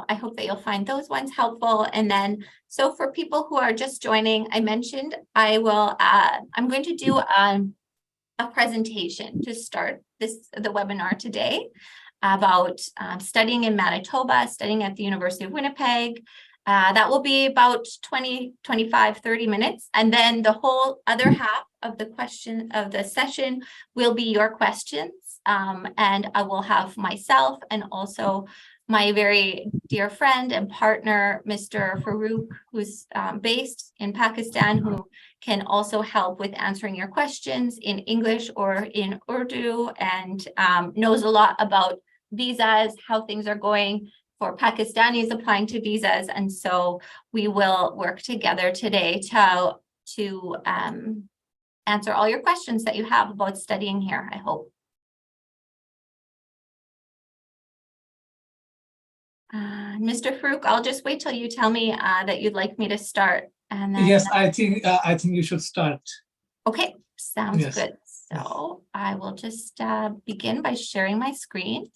I hope that you'll find those ones helpful. And then, so for people who are just joining, I mentioned I'm going to do a presentation to start the webinar today about studying in Manitoba, studying at the University of Winnipeg. That will be about 20, 25, 30 minutes. And then the whole other half of the session will be your questions. And I will have myself and also my very dear friend and partner, Mr. Farouk, who's based in Pakistan, who can also help with answering your questions in English or in Urdu, and knows a lot about visas, how things are going for Pakistanis applying to visas. And so we will work together today to answer all your questions that you have about studying here, I hope. Mr. Farouk, I'll just wait till you tell me that you'd like me to start. And then, yes, I think you should start. Okay, sounds good. So I will just begin by sharing my screen,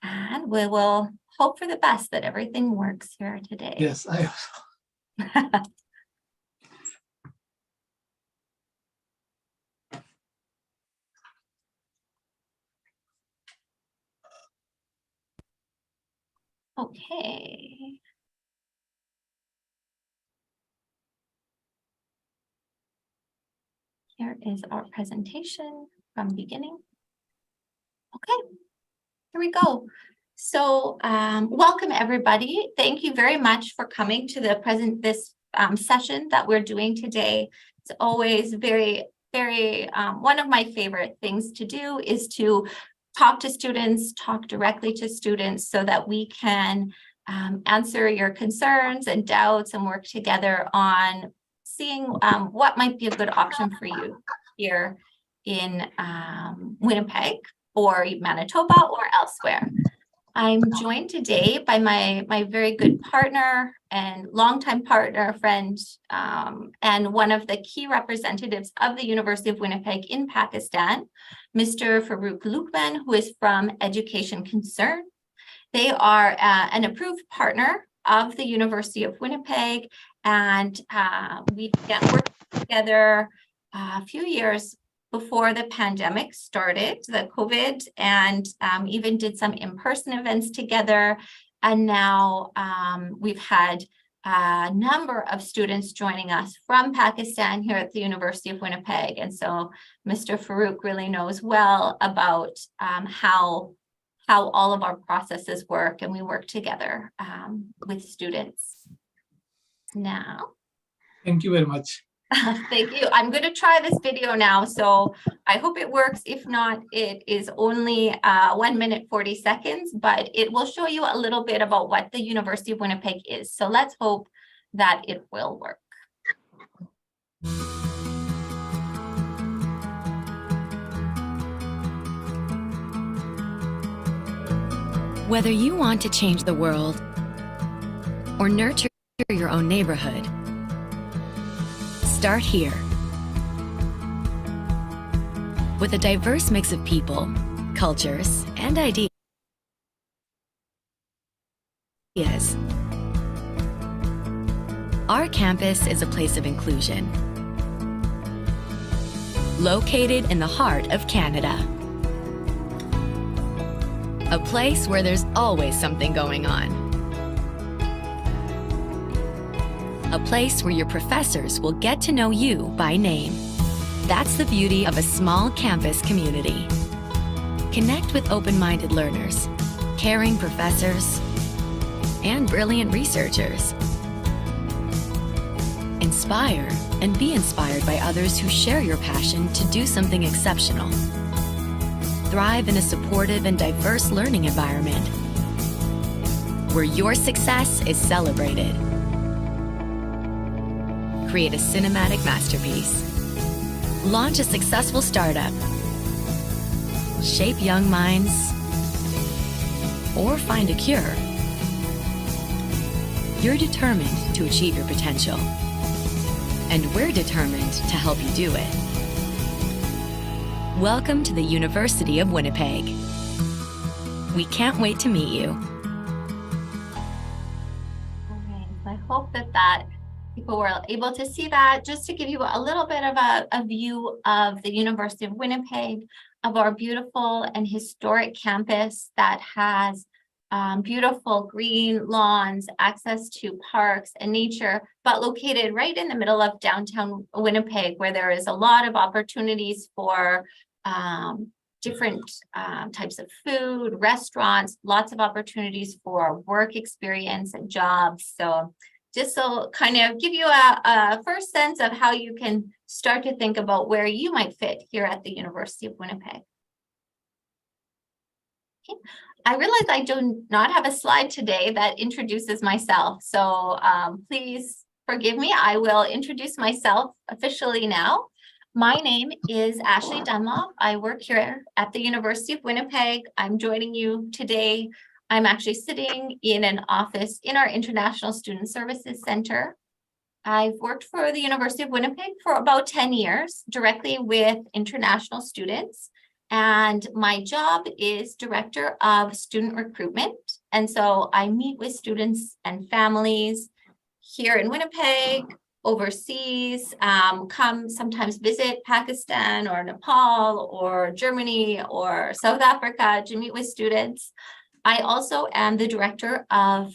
and we will hope for the best that everything works here today. Yes, I hope. Okay. Here is our presentation from the beginning. Okay, here we go. So welcome everybody. Thank you very much for coming to this session that we're doing today. It's always very, very, one of my favorite things to do is to talk to students, talk directly to students so that we can answer your concerns and doubts and work together on seeing what might be a good option for you here in Winnipeg or Manitoba or elsewhere. I'm joined today by my very good partner and longtime partner, friend, and one of the key representatives of the University of Winnipeg in Pakistan, Mr. Farouk Lukman, who is from Education Concern. They are an approved partner of the University of Winnipeg, and we began working together a few years before the pandemic started, the COVID, and even did some in-person events together. And now we've had a number of students joining us from Pakistan here at the University of Winnipeg. And so Mr. Farouk really knows well about how all of our processes work, and we work together with students. Now. Thank you very much. Thank you. I'm going to try this video now, so I hope it works. If not, it is only 1 minute 40 seconds, but it will show you a little bit about what the University of Winnipeg is. So let's hope that it will work. Whether you want to change the world or nurture your own neighborhood, start here. With a diverse mix of people, cultures, and ideas, our campus is a place of inclusion. Located in the heart of Canada. A place where there's always something going on. A place where your professors will get to know you by name. That's the beauty of a small campus community. Connect with open-minded learners, caring professors, and brilliant researchers. Inspire and be inspired by others who share your passion to do something exceptional. Thrive in a supportive and diverse learning environment where your success is celebrated. Create a cinematic masterpiece. Launch a successful startup. Shape young minds. Or find a cure. You're determined to achieve your potential. And we're determined to help you do it. Welcome to the University of Winnipeg. We can't wait to meet you. hope that people were able to see that. Just to give you a little bit of a view of the University of Winnipeg, of our beautiful and historic campus that has beautiful green lawns, access to parks and nature, but located right in the middle of downtown Winnipeg, where there is a lot of opportunities for different types of food, restaurants, lots of opportunities for work experience and jobs. So just to kind of give you a first sense of how you can start to think about where you might fit here at the University of Winnipeg. Okay. I realize I do not have a slide today that introduces myself, so please forgive me. I will introduce myself officially now. My name is Ashley Dunlop. I work here at the University of Winnipeg. I'm joining you today. I'm actually sitting in an office in our International Student Services Center. I've worked for the University of Winnipeg for about 10 years, directly with international students. And my job is Director of Student Recruitment. And so I meet with students and families here in Winnipeg, overseas, come sometimes visit Pakistan or Nepal or Germany or South Africa to meet with students. I also am the Director of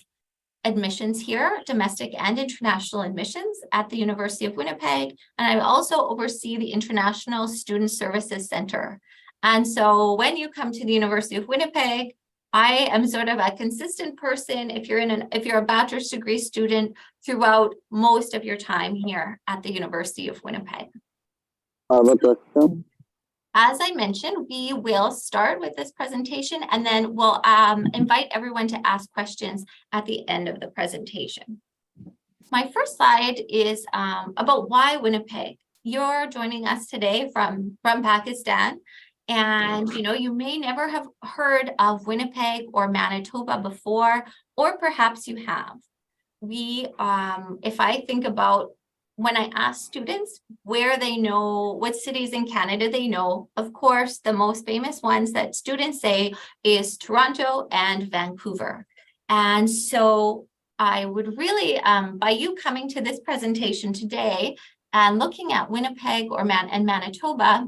Admissions here, domestic and international admissions at the University of Winnipeg. And I also oversee the International Student Services Center. And so when you come to the University of Winnipeg, I am sort of a consistent person if you're a bachelor's degree student throughout most of your time here at the University of Winnipeg. As I mentioned, we will start with this presentation and then we'll invite everyone to ask questions at the end of the presentation. My first slide is about why Winnipeg. You're joining us today from Pakistan. And, you may never have heard of Winnipeg or Manitoba before, or perhaps you have. If I think about when I ask students where they know, what cities in Canada they know, of course, the most famous ones that students say is Toronto and Vancouver. And so I would really, by you coming to this presentation today and looking at Winnipeg and Manitoba,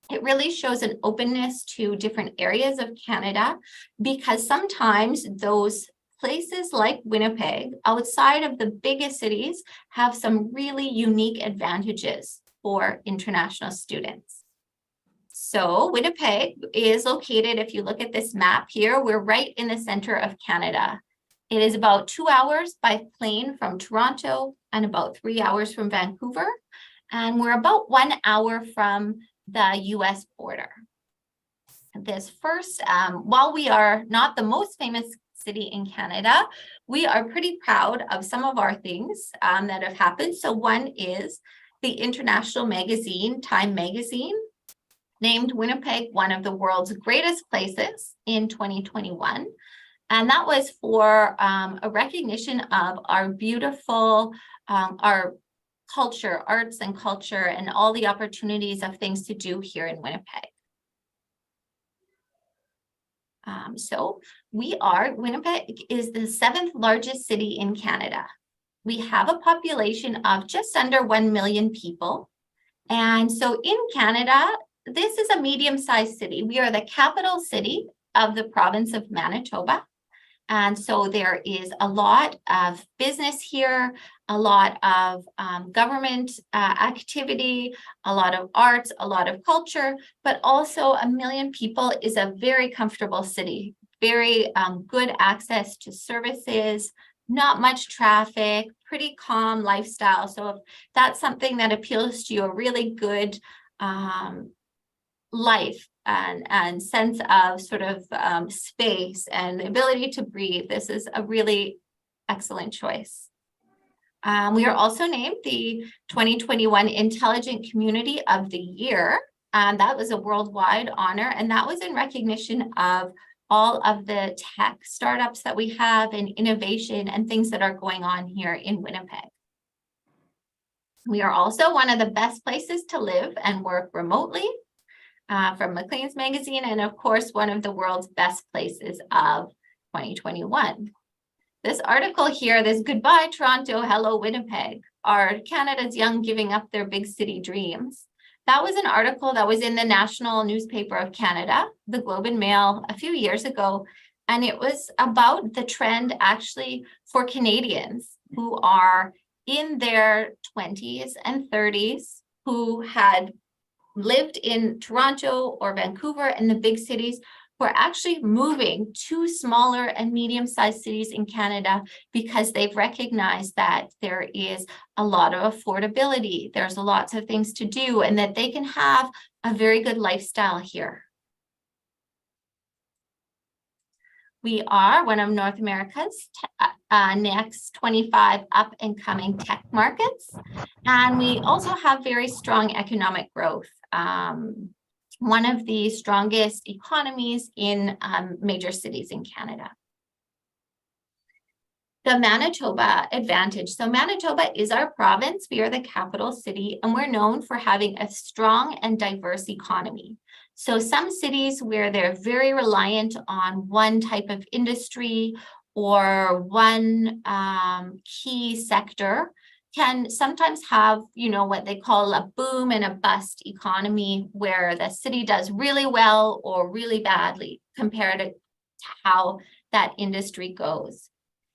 it really shows an openness to different areas of Canada, because sometimes those places like Winnipeg, outside of the biggest cities, have some really unique advantages for international students. So Winnipeg is located, if you look at this map here, we're right in the center of Canada. It is about 2 hours by plane from Toronto and about 3 hours from Vancouver. And we're about 1 hour from the US border. This first, while we are not the most famous city in Canada, we are pretty proud of some of our things that have happened. So one is the international magazine, Time Magazine, named Winnipeg one of the world's greatest places in 2021. And that was for a recognition of our beautiful, our culture, arts and culture, and all the opportunities of things to do here in Winnipeg. Winnipeg is the 7th largest city in Canada. We have a population of just under 1 million people. And so in Canada, this is a medium-sized city. We are the capital city of the province of Manitoba. And so there is a lot of business here, a lot of government activity, a lot of arts, a lot of culture, but also 1 million people is a very comfortable city, very good access to services, not much traffic, pretty calm lifestyle. So if that's something that appeals to you, a really good life and sense of sort of space and the ability to breathe, this is a really excellent choice. We are also named the 2021 Intelligent Community of the Year. That was a worldwide honor, and that was in recognition of all of the tech startups that we have and innovation and things that are going on here in Winnipeg. We are also one of the best places to live and work remotely. From Maclean's magazine, and of course, one of the world's best places of 2021. This article here, this Goodbye Toronto, Hello Winnipeg, are Canada's young giving up their big city dreams. That was an article that was in the National Newspaper of Canada, the Globe and Mail, a few years ago. And it was about the trend actually for Canadians who are in their 20s and 30s, who had lived in Toronto or Vancouver and the big cities, who are actually moving to smaller and medium-sized cities in Canada because they've recognized that there is a lot of affordability, there's lots of things to do, and that they can have a very good lifestyle here. We are one of North America's next 25 up and coming tech markets. And we also have very strong economic growth. One of the strongest economies in major cities in Canada. The Manitoba advantage. So Manitoba is our province. We are the capital city, and we're known for having a strong and diverse economy. So some cities where they're very reliant on one type of industry or one key sector can sometimes have, you know, what they call a boom and a bust economy, where the city does really well or really badly compared to how that industry goes.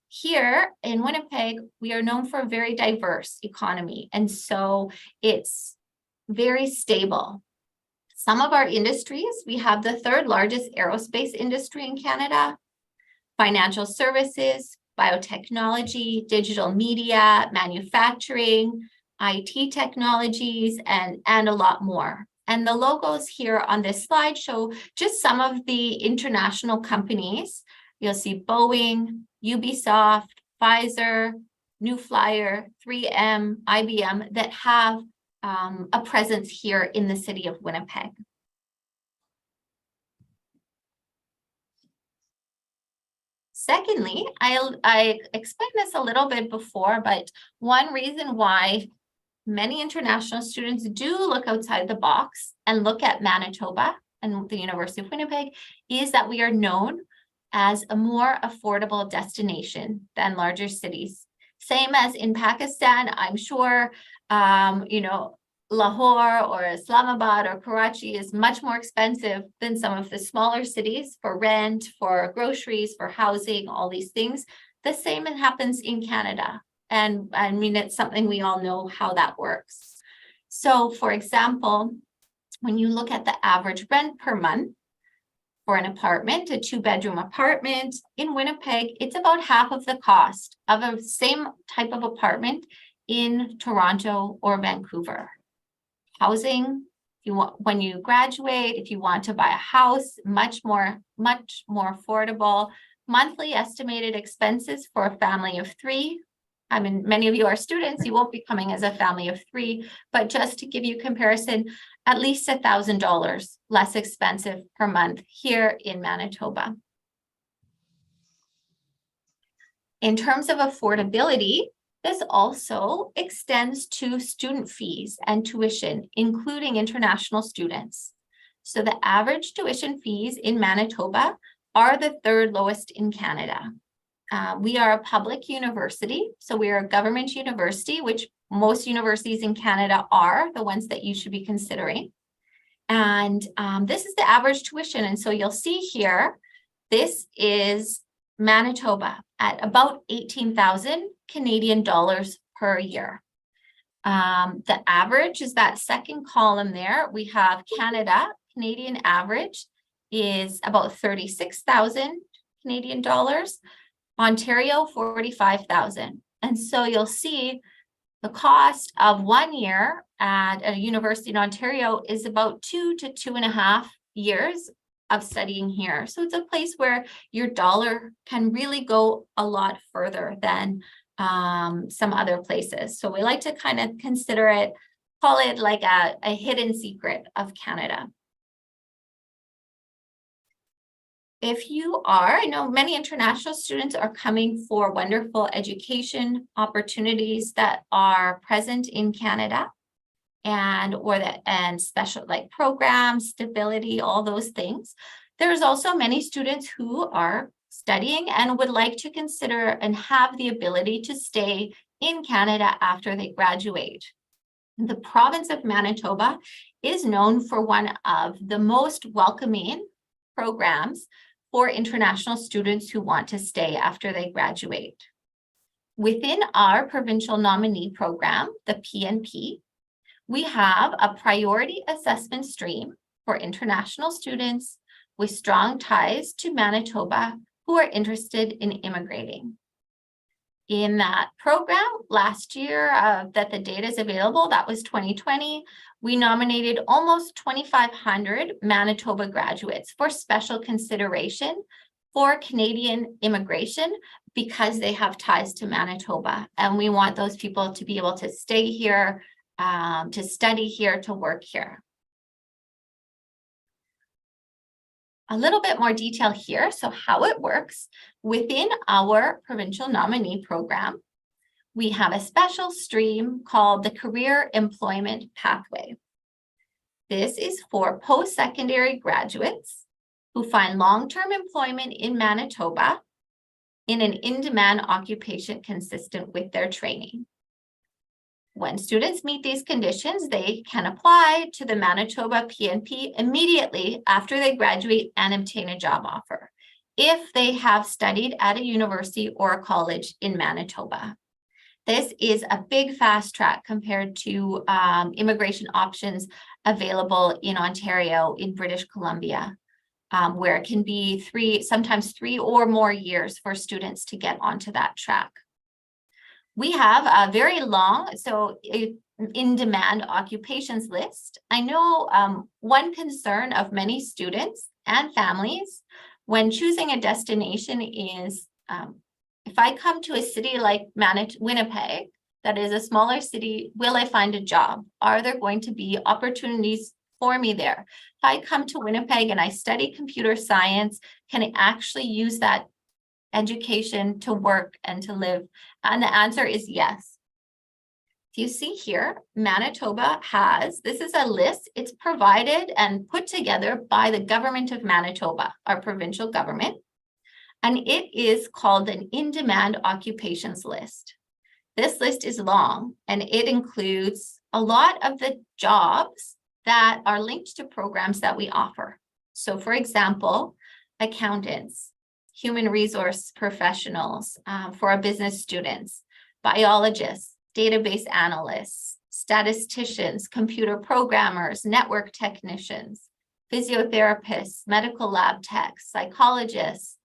Here in Winnipeg, we are known for a very diverse economy, and so it's very stable. Some of our industries, we have the third largest aerospace industry in Canada, financial services, biotechnology, digital media, manufacturing, IT technologies, and a lot more. And the logos here on this slide show just some of the international companies. You'll see Boeing, Ubisoft, Pfizer, New Flyer, 3M, IBM that have a presence here in the city of Winnipeg. Secondly, I explained this a little bit before, but one reason why many international students do look outside the box and look at Manitoba and the University of Winnipeg is that we are known as a more affordable destination than larger cities. Same as in Pakistan, I'm sure, you know, Lahore or Islamabad or Karachi is much more expensive than some of the smaller cities for rent, for groceries, for housing, all these things. The same happens in Canada. And I mean, it's something we all know how that works. So for example, when you look at the average rent per month for an apartment, a 2-bedroom apartment in Winnipeg, it's about half of the cost of a same type of apartment in Toronto or Vancouver. Housing, you want, when you graduate, if you want to buy a house, much more affordable. Monthly estimated expenses for a family of 3. I mean, many of you are students, you won't be coming as a family of 3, but just to give you comparison, at least $1,000 less expensive per month here in Manitoba. In terms of affordability, this also extends to student fees and tuition, including international students. So the average tuition fees in Manitoba are the 3rd lowest in Canada. We are a public university, so we are a government university, which most universities in Canada are, the ones that you should be considering. And this is the average tuition. And so you'll see here, this is Manitoba at about 18,000 Canadian dollars per year. The average is that second column there. We have Canada, Canadian average is about 36,000 Canadian dollars. Ontario, 45,000. And so you'll see the cost of 1 year at a university in Ontario is about 2 to 2.5 years of studying here. So it's a place where your dollar can really go a lot further than some other places. So we like to kind of consider it, call it like a hidden secret of Canada. If you are, I know many international students are coming for wonderful education opportunities that are present in Canada and special like programs, stability, all those things. There's also many students who are studying and would like to consider and have the ability to stay in Canada after they graduate. The province of Manitoba is known for one of the most welcoming programs for international students who want to stay after they graduate. Within our provincial nominee program, the PNP, we have a priority assessment stream for international students with strong ties to Manitoba who are interested in immigrating. In that program last year that the data is available, that was 2020, we nominated almost 2,500 Manitoba graduates for special consideration for Canadian immigration because they have ties to Manitoba. And we want those people to be able to stay here, to study here, to work here. A little bit more detail here. So how it works within our provincial nominee program, we have a special stream called the Career Employment Pathway. This is for post-secondary graduates who find long-term employment in Manitoba in an in-demand occupation consistent with their training. When students meet these conditions, they can apply to the Manitoba PNP immediately after they graduate and obtain a job offer, if they have studied at a university or a college in Manitoba. This is a big fast track compared to immigration options available in Ontario, in British Columbia, where it can be sometimes three or more years for students to get onto that track. We have a very long, in-demand occupations list. I know one concern of many students and families when choosing a destination is, if I come to a city like Winnipeg, that is a smaller city, will I find a job? Are there going to be opportunities for me there? If I come to Winnipeg and I study computer science, can I actually use that education to work and to live? And the answer is yes. You see here, Manitoba this is a list, it's provided and put together by the government of Manitoba, our provincial government, and it is called an in-demand occupations list. This list is long and it includes a lot of the jobs that are linked to programs that we offer. So for example, accountants, human resource professionals for our business students, biologists, database analysts, statisticians, computer programmers, network technicians, physiotherapists, medical lab techs, psychologists,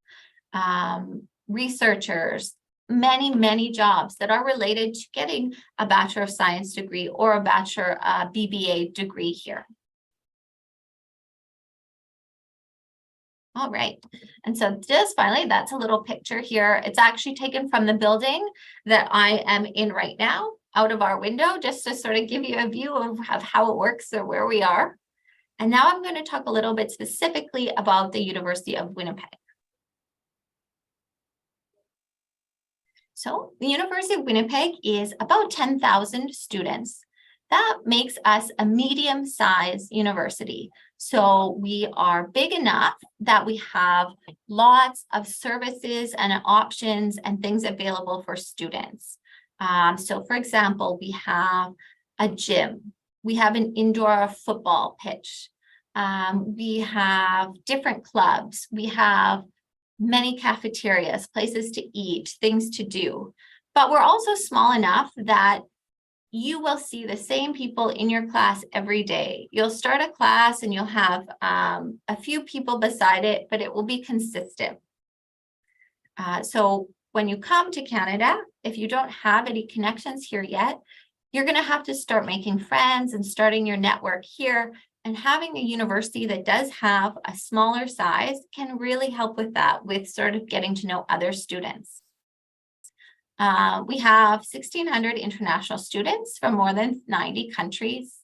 researchers, many jobs that are related to getting a Bachelor of Science degree or a Bachelor BBA degree here. All right, and so just finally, that's a little picture here. It's actually taken from the building that I am in right now, out of our window, just to sort of give you a view of how it works or where we are. And now I'm going to talk a little bit specifically about the University of Winnipeg. So the University of Winnipeg is about 10,000 students. That makes us a medium-sized university. So we are big enough that we have lots of services and options and things available for students. So for example, we have a gym, we have an indoor football pitch, we have different clubs, we have many cafeterias, places to eat, things to do. But we're also small enough that you will see the same people in your class every day. You'll start a class and you'll have a few people beside it, but it will be consistent. So when you come to Canada, if you don't have any connections here yet, you're going to have to start making friends and starting your network here. And having a university that does have a smaller size can really help with that, with sort of getting to know other students. We have 1,600 international students from more than 90 countries.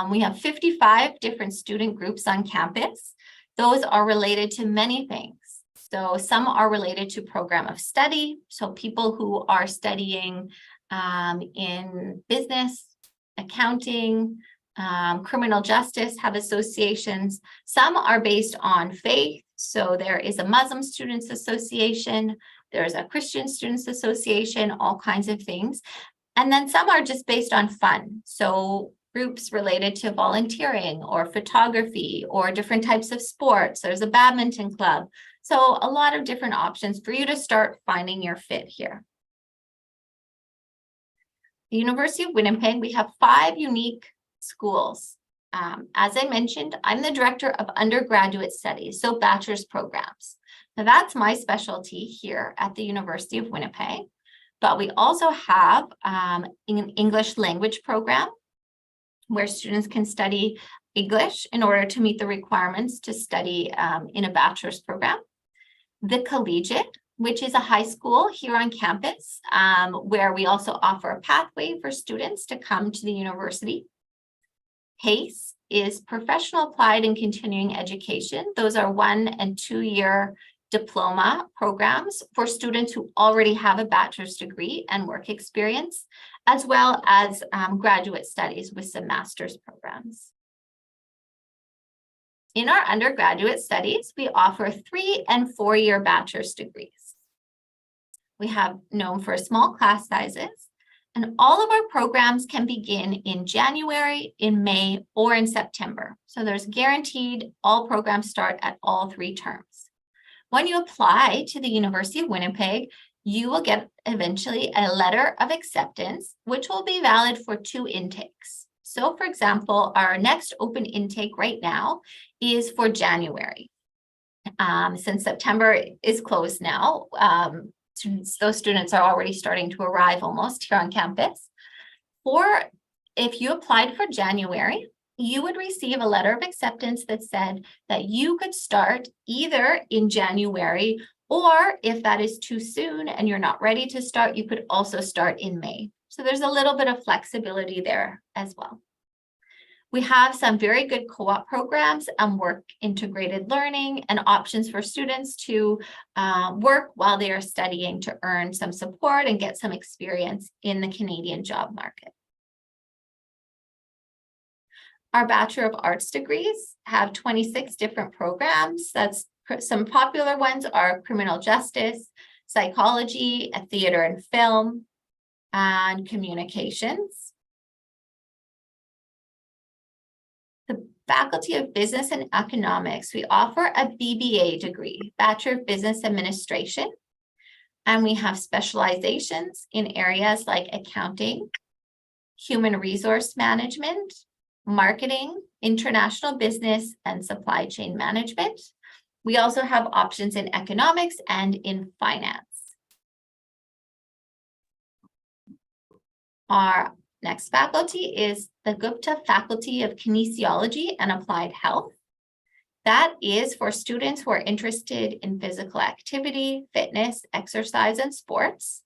We have 55 different student groups on campus. Those are related to many things. So some are related to program of study. So people who are studying in business, accounting, criminal justice have associations. Some are based on faith. So there is a Muslim Students Association, there's a Christian Students Association, all kinds of things. And then some are just based on fun. So groups related to volunteering or photography or different types of sports. There's a badminton club. So a lot of different options for you to start finding your fit here. The University of Winnipeg, we have 5 unique schools. As I mentioned, I'm the director of undergraduate studies, so bachelor's programs. Now that's my specialty here at the University of Winnipeg, but we also have an English language program where students can study English in order to meet the requirements to study in a bachelor's program. The collegiate, which is a high school here on campus, where we also offer a pathway for students to come to the university. PACE is professional applied and continuing education. Those are 1- and 2-year diploma programs for students who already have a bachelor's degree and work experience, as well as graduate studies with some master's programs. In our undergraduate studies, we offer 3- and 4-year bachelor's degrees. We have known for small class sizes, and all of our programs can begin in January, in May, or in September. So there's guaranteed all programs start at all 3 terms. When you apply to the University of Winnipeg, you will get eventually a letter of acceptance, which will be valid for 2 intakes. So for example, our next open intake right now is for January. Since September is closed now, those students are already starting to arrive almost here on campus. Or if you applied for January, you would receive a letter of acceptance that said that you could start either in January, or if that is too soon and you're not ready to start, you could also start in May. So there's a little bit of flexibility there as well. We have some very good co-op programs and work integrated learning and options for students to work while they are studying to earn some support and get some experience in the Canadian job market. Our Bachelor of Arts degrees have 26 different programs. That's some popular ones are criminal justice, psychology, theater and film, and communications. The Faculty of Business and Economics, we offer a BBA degree, Bachelor of Business Administration, and we have specializations in areas like accounting, human resource management, marketing, international business, and supply chain management. We also have options in economics and in finance. Our next faculty is the Gupta Faculty of Kinesiology and Applied Health. That is for students who are interested in physical activity, fitness, exercise, and sports.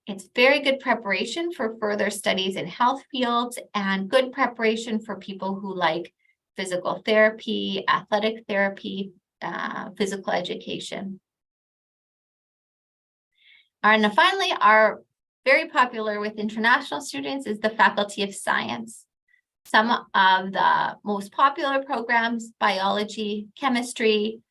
It's very good preparation for further studies in health fields and good preparation for people who like physical therapy, athletic therapy, physical education. And finally, our very popular with international students is the Faculty of Science. Some of the most popular programs, biology, chemistry,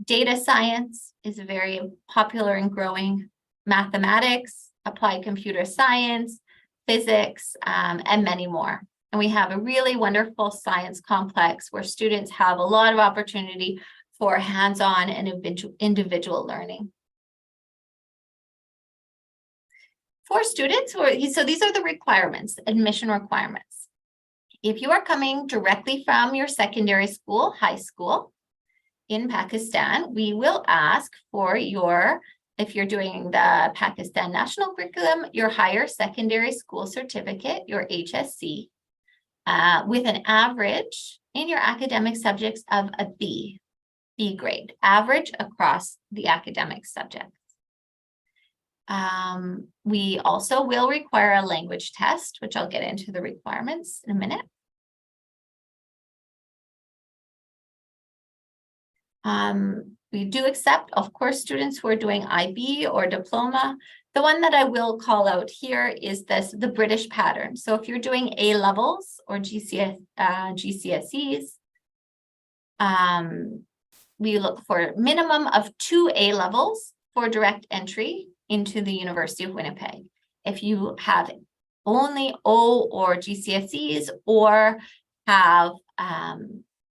data science is very popular and growing, mathematics, applied computer science, physics, and many more. And we have a really wonderful science complex where students have a lot of opportunity for hands-on and individual learning. For students so these are the requirements, admission requirements. If you are coming directly from your secondary school, high school in Pakistan, we will ask for your, if you're doing the Pakistan National Curriculum, your higher secondary school certificate, your HSC, with an average in your academic subjects of a B grade, average across the academic subjects. We also will require a language test, which I'll get into the requirements in a minute. We do accept, of course, students who are doing IB or diploma. The one that I will call out here is the British pattern. So if you're doing A levels or GCSEs, we look for minimum of 2 A levels for direct entry into the University of Winnipeg. If you have only O or GCSEs or have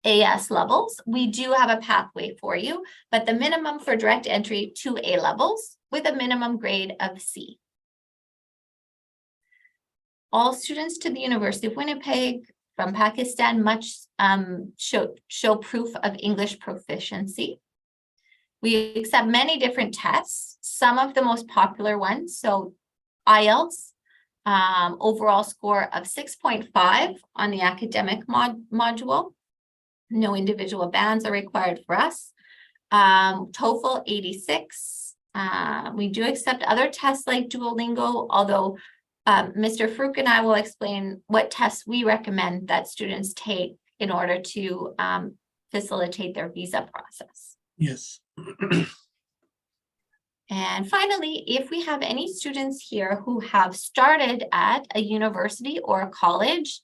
AS levels, we do have a pathway for you, but the minimum for direct entry, 2 A levels with a minimum grade of C. All students to the University of Winnipeg from Pakistan must show proof of English proficiency. We accept many different tests, some of the most popular ones. So IELTS, overall score of 6.5 on the academic module. No individual bands are required for us. TOEFL 86. We do accept other tests like Duolingo, although Mr. Farouk and I will explain what tests we recommend that students take in order to facilitate their visa process. Yes. And finally, if we have any students here who have started at a university or a college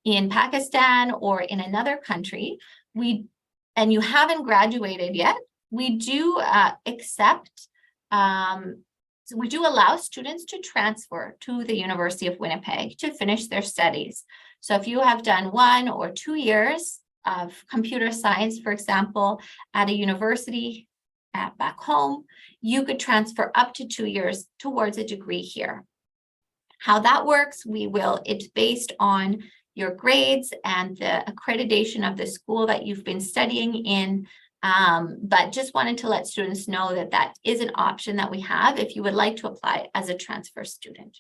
in Pakistan or in another country, and you haven't graduated yet, we do accept, so we do allow students to transfer to the University of Winnipeg to finish their studies. So if you have done 1 or 2 years of computer science, for example, at a university back home, you could transfer up to 2 years towards a degree here. How that works, it's based on your grades and the accreditation of the school that you've been studying in. But just wanted to let students know that that is an option that we have if you would like to apply as a transfer student.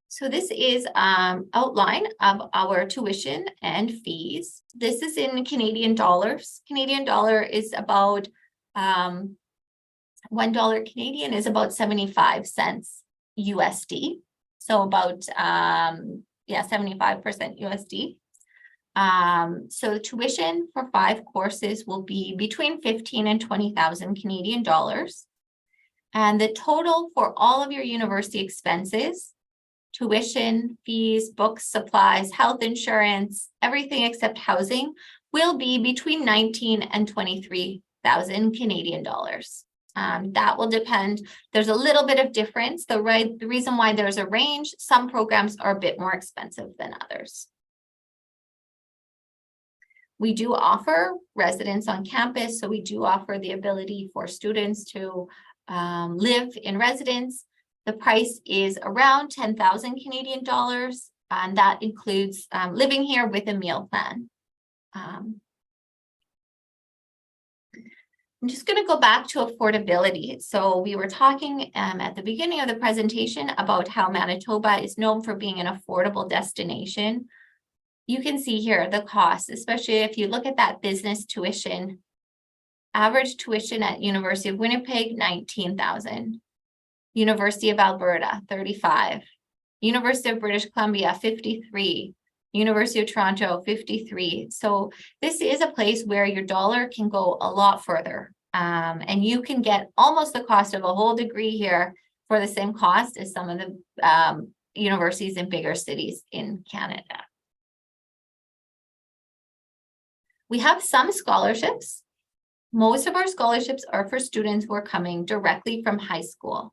So this is outline of our tuition and fees. This is in Canadian dollars. Canadian dollar is about $1 Canadian is about 75 cents USD. So about 75% USD. So tuition for 5 courses will be between 15 and 20,000 Canadian dollars. And the total for all of your university expenses, tuition, fees, books, supplies, health insurance, everything except housing, will be between 19 and 23,000 Canadian dollars. That will depend. There's a little bit of difference. The reason why there's a range, some programs are a bit more expensive than others. We do offer residence on campus, so we do offer the ability for students to live in residence. The price is around 10,000 Canadian dollars, and that includes living here with a meal plan. I'm just going to go back to affordability. So we were talking at the beginning of the presentation about how Manitoba is known for being an affordable destination. You can see here the cost, especially if you look at that business tuition. Average tuition at University of Winnipeg, 19,000. University of Alberta, 35. University of British Columbia, 53. University of Toronto, 53. So this is a place where your dollar can go a lot further. And you can get almost the cost of a whole degree here for the same cost as some of the universities in bigger cities in Canada. We have some scholarships. Most of our scholarships are for students who are coming directly from high school.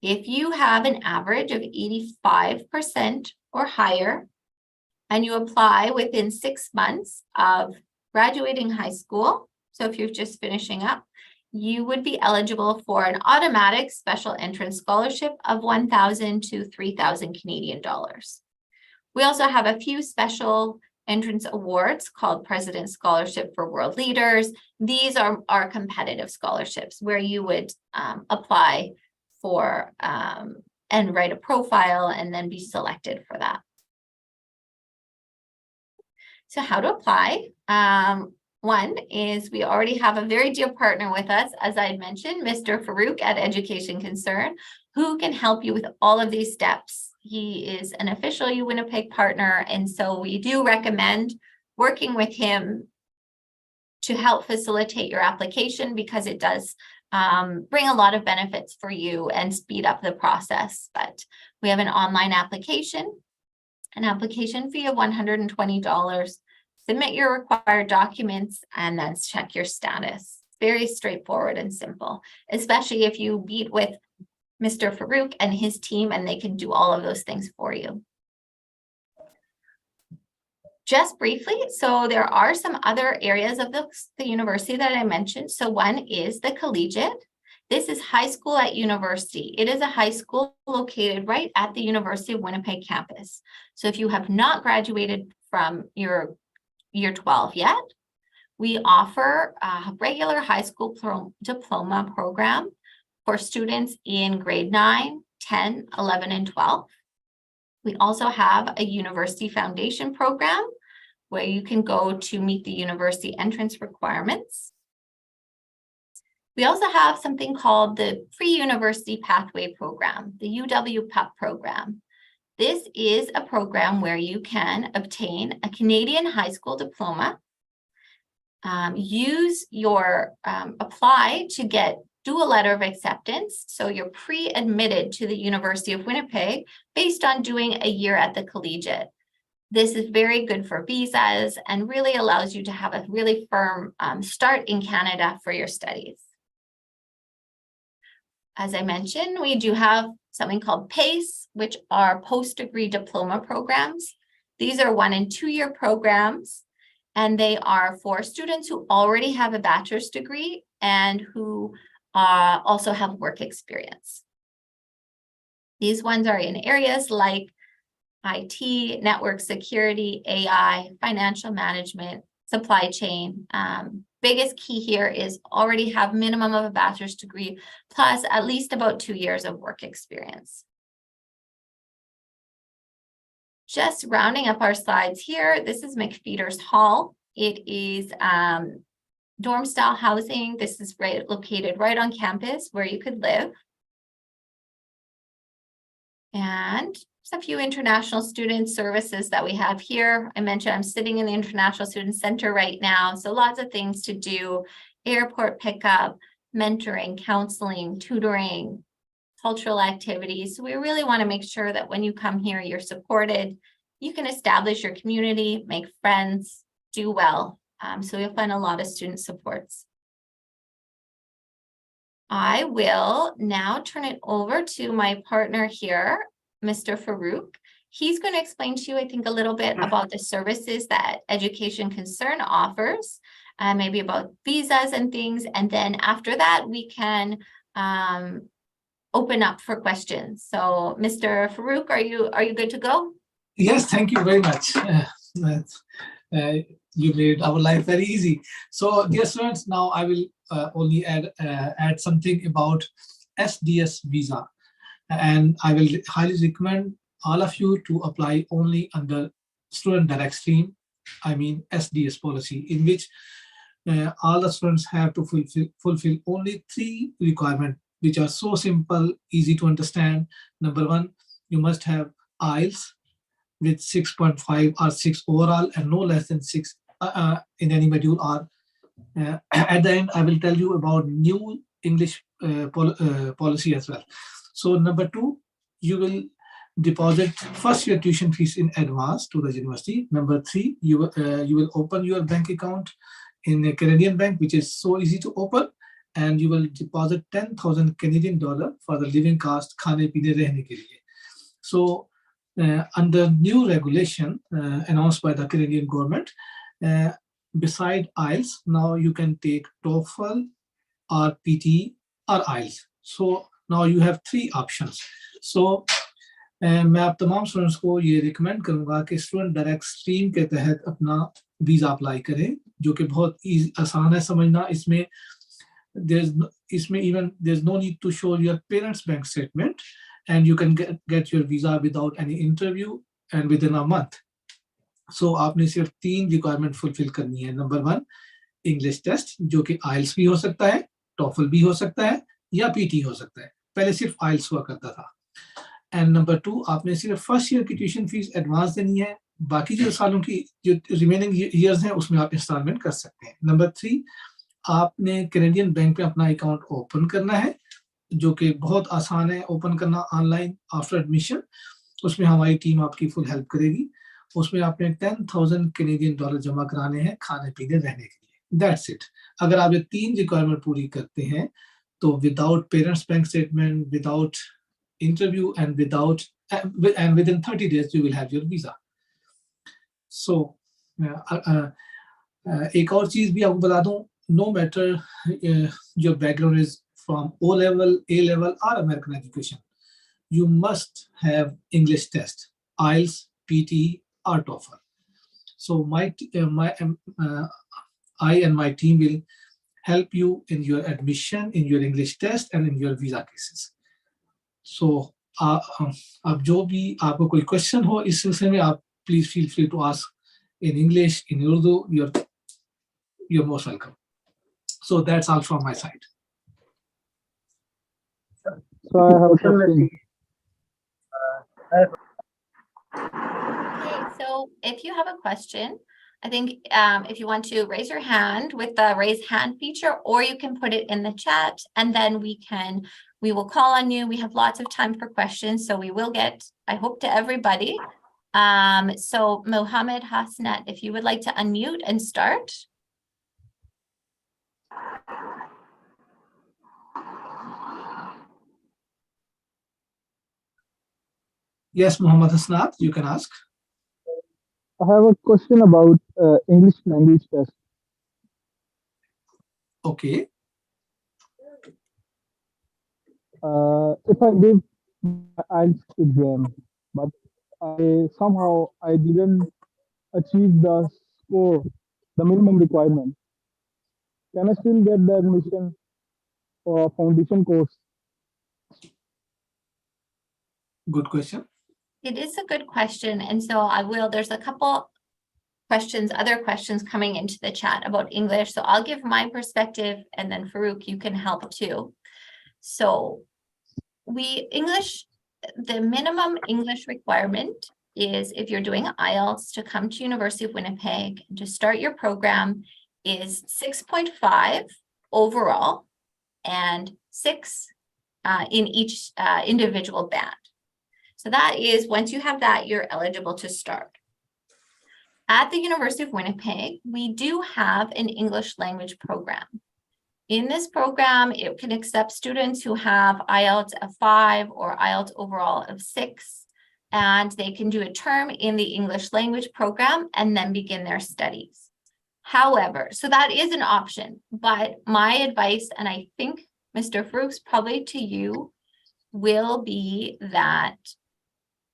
If you have an average of 85% or higher, and you apply within 6 months of graduating high school, so if you're just finishing up, you would be eligible for an automatic special entrance scholarship of 1,000 to 3,000 Canadian dollars. We also have a few special entrance awards called President's Scholarship for World Leaders. These are our competitive scholarships where you would apply for and write a profile and then be selected for that. So how to apply? One is we already have a very dear partner with us, as I mentioned, Mr. Farouk at Education Concern, who can help you with all of these steps. He is an official Winnipeg partner, and so we do recommend working with him to help facilitate your application because it does bring a lot of benefits for you and speed up the process. But we have an online application, an application fee of $120, submit your required documents, and then check your status. Very straightforward and simple, especially if you meet with Mr. Farouk and his team, and they can do all of those things for you. Just briefly, so there are some other areas of the university that I mentioned. So one is the collegiate. This is high school at university. It is a high school located right at the University of Winnipeg campus. So if you have not graduated from your year 12 yet, we offer a regular high school diploma program for students in grade 9, 10, 11, and 12. We also have a university foundation program where you can go to meet the university entrance requirements. We also have something called the Pre-University Pathway Program, the UW-PUP program. This is a program where you can obtain a Canadian high school diploma, use your apply to do a letter of acceptance. So you're pre-admitted to the University of Winnipeg based on doing a year at the collegiate. This is very good for visas and really allows you to have a really firm start in Canada for your studies. As I mentioned, we do have something called PACE, which are post-degree diploma programs. These are 1- and 2-year programs, and they are for students who already have a bachelor's degree and who also have work experience. These ones are in areas like IT, network security, AI, financial management, supply chain. Biggest key here is already have minimum of a bachelor's degree plus at least about 2 years of work experience. Just rounding up our slides here, this is McFeeters Hall. It is dorm style housing. This is located right on campus where you could live. And just a few international student services that we have here. I mentioned I'm sitting in the International Student Center right now. So lots of things to do: airport pickup, mentoring, counseling, tutoring, cultural activities. So we really want to make sure that when you come here, you're supported. You can establish your community, make friends, do well. So you'll find a lot of student supports. I will now turn it over to my partner here, Mr. Farouk. He's going to explain to you, I think, a little bit about the services that Education Concern offers, maybe about visas and things. And then after that, we can open up for questions. So, Mr. Farouk, are you good to go? Yes, thank you very much. You made our life very easy. So, dear students, now I will only add something about SDS visa. And I will highly recommend all of you to apply only under student direct stream, I mean SDS policy, in which all the students have to fulfill only 3 requirements, which are so simple, easy to understand. Number 1, you must have IELTS with 6.5 or 6 overall and no less than 6 in any module. Or at the end, I will tell you about new English policy as well. So number 2, you will deposit first your tuition fees in advance to the university. Number 3, you will open your bank account in a Canadian bank, which is so easy to open, and you will deposit 10,000 Canadian dollar for the living cost, khane peene rehne ke liye. So under new regulation announced by the Canadian government, beside IELTS, now you can take TOEFL or PT or IELTS. So now you have 3 options. So मैं आप तमाम students को ये recommend करूंगा कि student direct stream के तहत अपना वीजा अप्लाई करें, जो कि बहुत आसान है समझना. इसमें there's no need to show your parents' bank statement, and you can get your visa without any interview and within a month. So आपने सिर्फ 3 रिक्वायरमेंट फुलफिल करनी है. नंबर 1, इंग्लिश टेस्ट, जो कि IELTS भी हो सकता है, TOEFL भी हो सकता है या PT हो सकता है. पहले सिर्फ IELTS हुआ करता था. एंड नंबर 2, आपने सिर्फ फर्स्ट ईयर की ट्यूशन फीस एडवांस देनी है. बाकी जो सालों की जो रिमेनिंग ईयर्स हैं उसमें आप इंस्टॉलमेंट कर सकते हैं. नंबर 3, आपने कैनेडियन बैंक में अपना अकाउंट ओपन करना है, जो कि बहुत आसान है ओपन करना ऑनलाइन आफ्टर एडमिशन. उसमें हमारी टीम आपकी फुल हेल्प करेगी. उसमें आपने 10,000 कैनेडियन डॉलर जमा कराने हैं खाने पीने रहने के लिए. That's it. अगर आप ये 3 रिक्वायरमेंट पूरी करते हैं तो without parents bank statement, without interview and within 30 days you will have your visa. So एक और चीज भी आपको बता दूं, no matter your background is from O level, A level or American education, you must have English test, IELTS, PT or TOEFL. So I and my team will help you in your admission, in your English test and in your visa cases. So अब जो भी आपको कोई question हो इस सिलसिले में, आप please feel free to ask in English, in Urdu. You're most welcome. So that's all from my side. So I have a question. Okay, so if you have a question, I think if you want to raise your hand with the raise hand feature, or you can put it in the chat and then we will call on you. We have lots of time for questions, so we will get, I hope, to everybody. So Mohammed Hasnat, if you would like to unmute and start. Yes, Muhammad Hasnat, you can ask. I have a question about English language test. Okay. If I give the IELTS exam, but somehow I didn't achieve the score, the minimum requirement, can I still get the admission for a foundation course? Good question. It is a good question. And so there's a couple other questions coming into the chat about English. So I'll give my perspective and then Farouk, you can help too. So the minimum English requirement is, if you're doing IELTS, to come to University of Winnipeg and to start your program, is 6.5 overall and 6 in each individual band. So that is, once you have that, you're eligible to start. At the University of Winnipeg, we do have an English language program. In this program, it can accept students who have IELTS of 5 or IELTS overall of 6, and they can do a term in the English language program and then begin their studies. However, so that is an option, but my advice, and I think Mr. Farouk's probably to you, will be that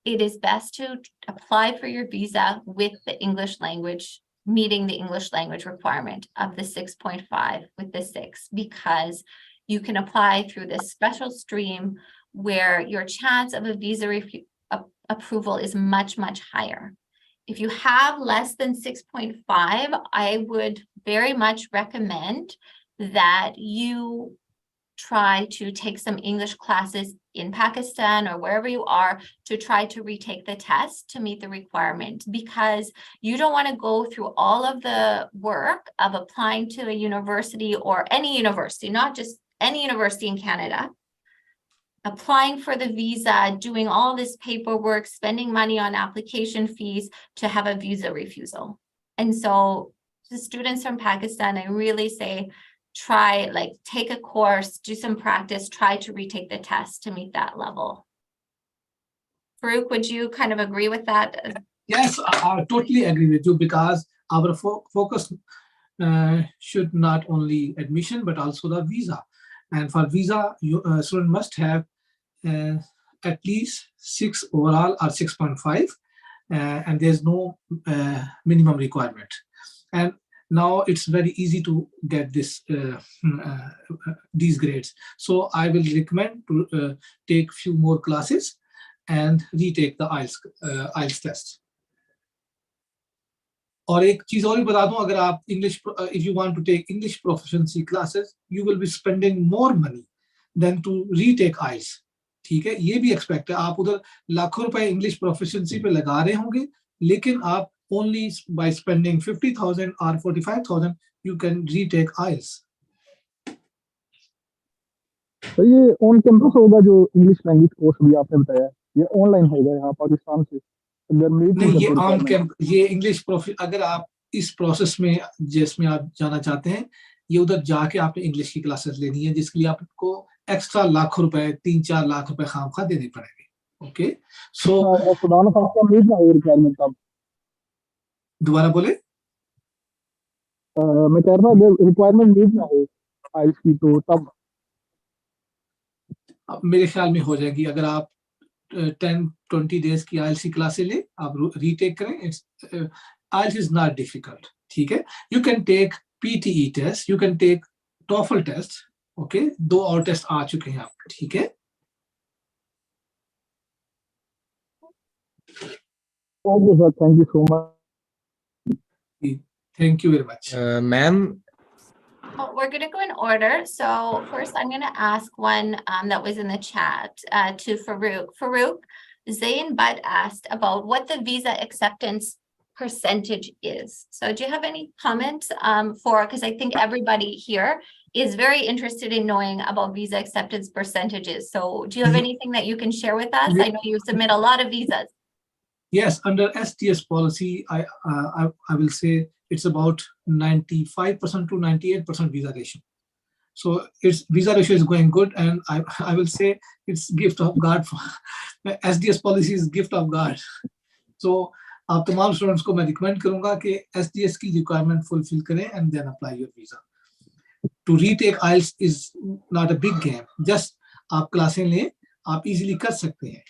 it is best to apply for your visa with the English language, meeting the English language requirement of the 6.5 with the 6, because you can apply through this special stream where your chance of a visa approval is much, much higher. If you have less than 6.5, I would very much recommend that you try to take some English classes in Pakistan or wherever you are to try to retake the test to meet the requirement, because you don't want to go through all of the work of applying to a university or any university, not just any university in Canada, applying for the visa, doing all this paperwork, spending money on application fees to have a visa refusal. And so the students from Pakistan, I really say, take a course, do some practice, try to retake the test to meet that level. Farouk, would you kind of agree with that? Yes, I totally agree with you, because our focus should not only admission, but also the visa. And for visa, student must have at least 6 overall or 6.5, and there's no minimum requirement. And now it's very easy to get these grades. So I will recommend to take few more classes and retake the IELTS test. और एक चीज और भी बता दूं, अगर आप if you want to take English proficiency classes, you will be spending more money than to retake IELTS. ठीक है, ये भी एक्सपेक्ट है, आप उधर लाखों रुपए इंग्लिश प्रोफिशिएंसी पे लगा रहे होंगे, लेकिन आप only by spending 50,000 or 45,000 you can retake IELTS. तो ये ऑन कैंपस होगा जो इंग्लिश लैंग्वेज कोर्स भी आपने बताया, ये ऑनलाइन होगा यहाँ पाकिस्तान से? they're meeting नहीं, the ये ऑन requirement. कैंप, ये इंग्लिश अगर आप इस प्रोसेस में जिसमें आप जाना चाहते हैं, ये उधर जाके आपने इंग्लिश की क्लासेस लेनी है, जिसके लिए आपको एक्स्ट्रा लाखों रुपए, 3-4 लाख रुपए खामखा देने पड़ेंगे. ओके, सो खुदाना खास्ता मीट ना हो रिक्वायरमेंट तब. दोबारा बोले. मैं कह रहा था रिक्वायरमेंट मीट ना हो आइल्स की तो तब. मेरे ख्याल में हो जाएगी अगर आप 10-20 डेज की IELTS की क्लासें ले, आप रीटेक करें. It's IELTS is not difficult. ठीक है, you can take PTE test, you can take TOEFL test. Okay, 2 और टेस्ट आ चुके हैं आप. ठीक है, okay sir, thank you so much. Thank you very much. Ma'am, Well, we're going to go in order. So first, I'm going to ask one that was in the chat to Farouk. Farouk, Zain Bud asked about what the visa acceptance percentage is. So do you have any comments because I think everybody here is very interested in knowing about visa acceptance percentages. So do you have anything that you can share with us? I know you submit a lot of visas. Yes, under SDS policy, I will say it's about 95% to 98% visa ratio. So its visa ratio is going good, and I will say it's gift of God. SDS policy is gift of God. So आप तमाम students को मैं recommend करूंगा कि SDS की requirement fulfil करें and then apply your visa. To retake IELTS is not a big game. Just आप क्लासें लें, आप इजीली कर सकते हैं.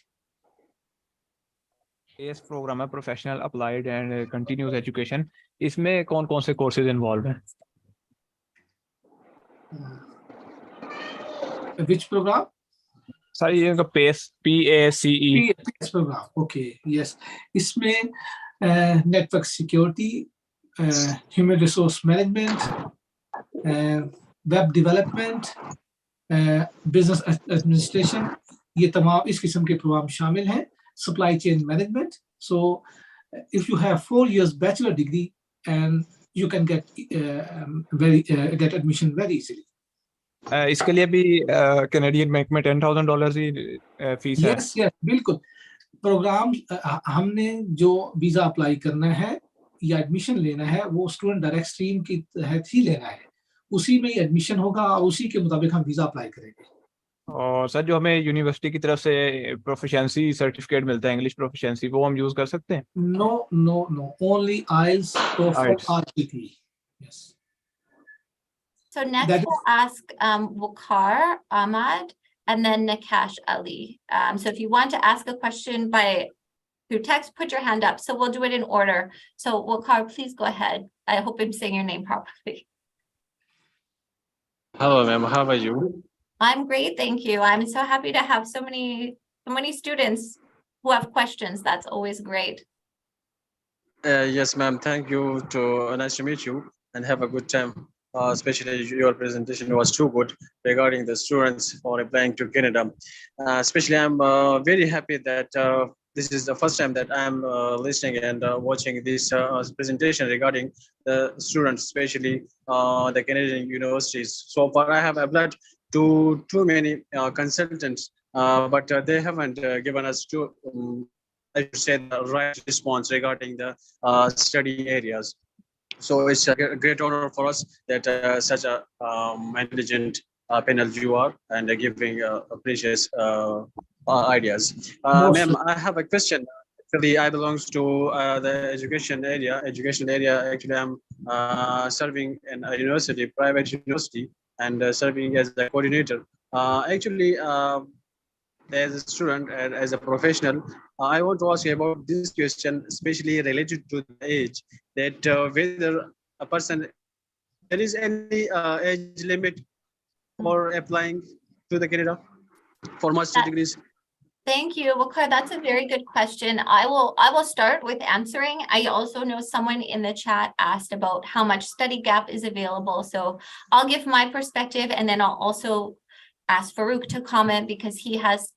एस प्रोग्राम है professional applied and continuous education. इसमें कौन कौन से कोर्सेज इन्वॉल्व हैं? Which program? सर ये इनका PACE PACE program. Okay, yes. इसमें network security, human resource management, web development, business administration, ये तमाम इस किस्म के प्रोग्राम शामिल हैं. Supply chain management. So if you have 4 years bachelor degree, and you can get get admission very easily. इसके लिए भी कैनेडियन बैंक में $10,000 ही फीस है? Yes, yes, बिल्कुल. प्रोग्राम हमने जो वीजा अप्लाई करना है या एडमिशन लेना है, वो स्टूडेंट डायरेक्ट स्ट्रीम की तहत ही लेना है. उसी में ही एडमिशन होगा और उसी के मुताबिक हम वीजा अप्लाई करेंगे. और सर जो हमें यूनिवर्सिटी की तरफ से प्रोफिशिएंसी सर्टिफिकेट मिलता है, इंग्लिश प्रोफिशिएंसी, वो हम यूज कर सकते हैं? No, only IELTS, TOEFL, RPT. Yes. So next we'll ask Waqar Ahmad and then Nakash Ali. So if you want to ask a question through text, put your hand up. So we'll do it in order. So Waqar, please go ahead. I hope I'm saying your name properly. Hello, ma'am. How are you? I'm great, thank you. I'm so happy to have so many students who have questions. That's always great. Yes, ma'am. Thank you. Nice to meet you and have a good time. Especially your presentation was too good regarding the students for applying to Canada. Especially, I'm very happy that this is the first time that I'm listening and watching this presentation regarding the students, especially the Canadian universities. So far, I have applied to too many consultants, but they haven't given us I should say the right response regarding the study areas. So it's a great honor for us that such a intelligent panel you are and giving precious ideas. Ma'am, I have a question. Actually, I belongs to the education area. Actually, I'm serving in a university, private university, and serving as a coordinator. Actually, as a student and as a professional, I want to ask you about this question, especially related to the age, that whether a person, there is any age limit for applying to the Canada for master degrees? Thank you, Waqar. That's a very good question. I will start with answering. I also know someone in the chat asked about how much study gap is available. So I'll give my perspective, and then I'll also ask Farouk to comment because he has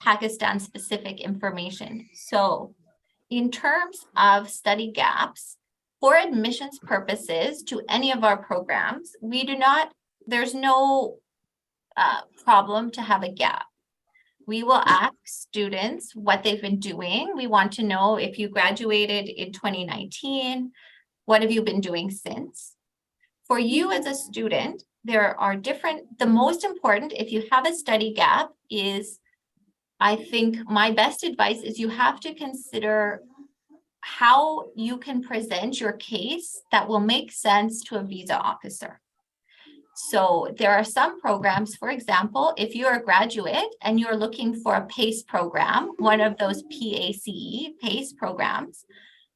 Pakistan specific information. So in terms of study gaps, for admissions purposes to any of our programs, there's no problem to have a gap. we will ask students what they've been doing. We want to know if you graduated in 2019, what have you been doing since? For you as a student, there are the most important, if you have a study gap, is, I think my best advice is you have to consider how you can present your case that will make sense to a visa officer. So there are some programs, for example, if you're a graduate and you're looking for a PACE program, one of those PACE programs,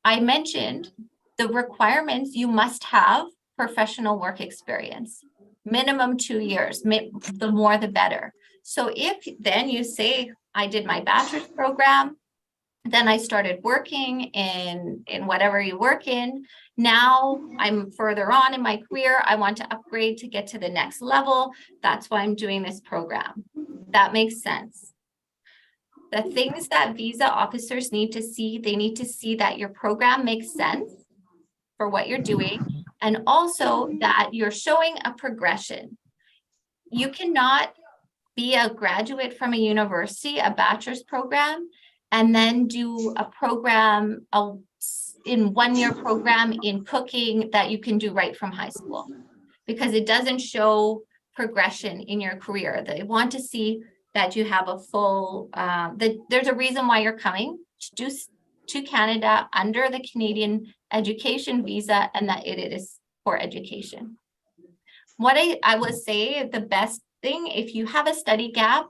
I mentioned the requirements: you must have professional work experience, minimum 2 years, the more the better. So if then you say, I did my bachelor's program, then I started working in whatever you work in. Now I'm further on in my career. I want to upgrade to get to the next level. That's why I'm doing this program. That makes sense. The things that visa officers need to see, they need to see that your program makes sense for what you're doing, and also that you're showing a progression. You cannot be a graduate from a university, a bachelor's program, and then do a program, in 1-year program in cooking that you can do right from high school, because it doesn't show progression in your career. They want to see that you have a full, there's a reason why you're coming to Canada under the Canadian education visa, and that it is for education. What I would say, the best thing, if you have a study gap,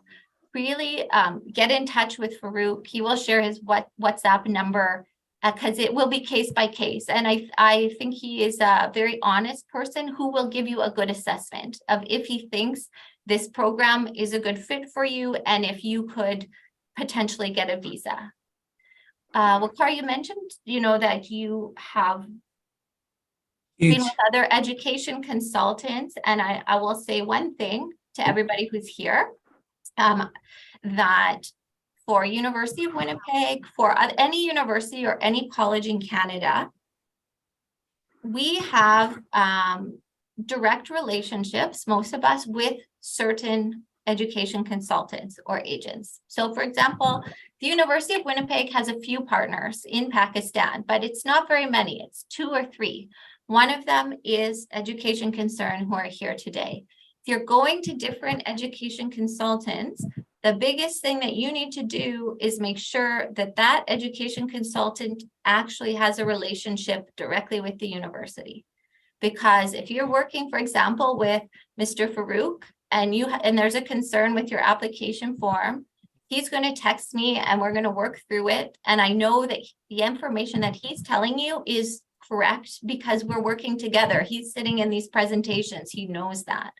really get in touch with Farouk. He will share his WhatsApp number, because it will be case by case. And I think he is a very honest person who will give you a good assessment of if he thinks this program is a good fit for you and if you could potentially get a visa. Waqar, you mentioned, that you have been with other education consultants. And I will say one thing to everybody who's here, that for University of Winnipeg, for any university or any college in Canada, we have direct relationships, most of us, with certain education consultants or agents. So for example, the University of Winnipeg has a few partners in Pakistan, but it's not very many. It's 2 or 3. One of them is Education Concern, who are here today. If you're going to different education consultants, the biggest thing that you need to do is make sure that that education consultant actually has a relationship directly with the university. Because if you're working, for example, with Mr. Farouk, and there's a concern with your application form, he's going to text me and we're going to work through it. And I know that the information that he's telling you is correct because we're working together. He's sitting in these presentations. He knows that.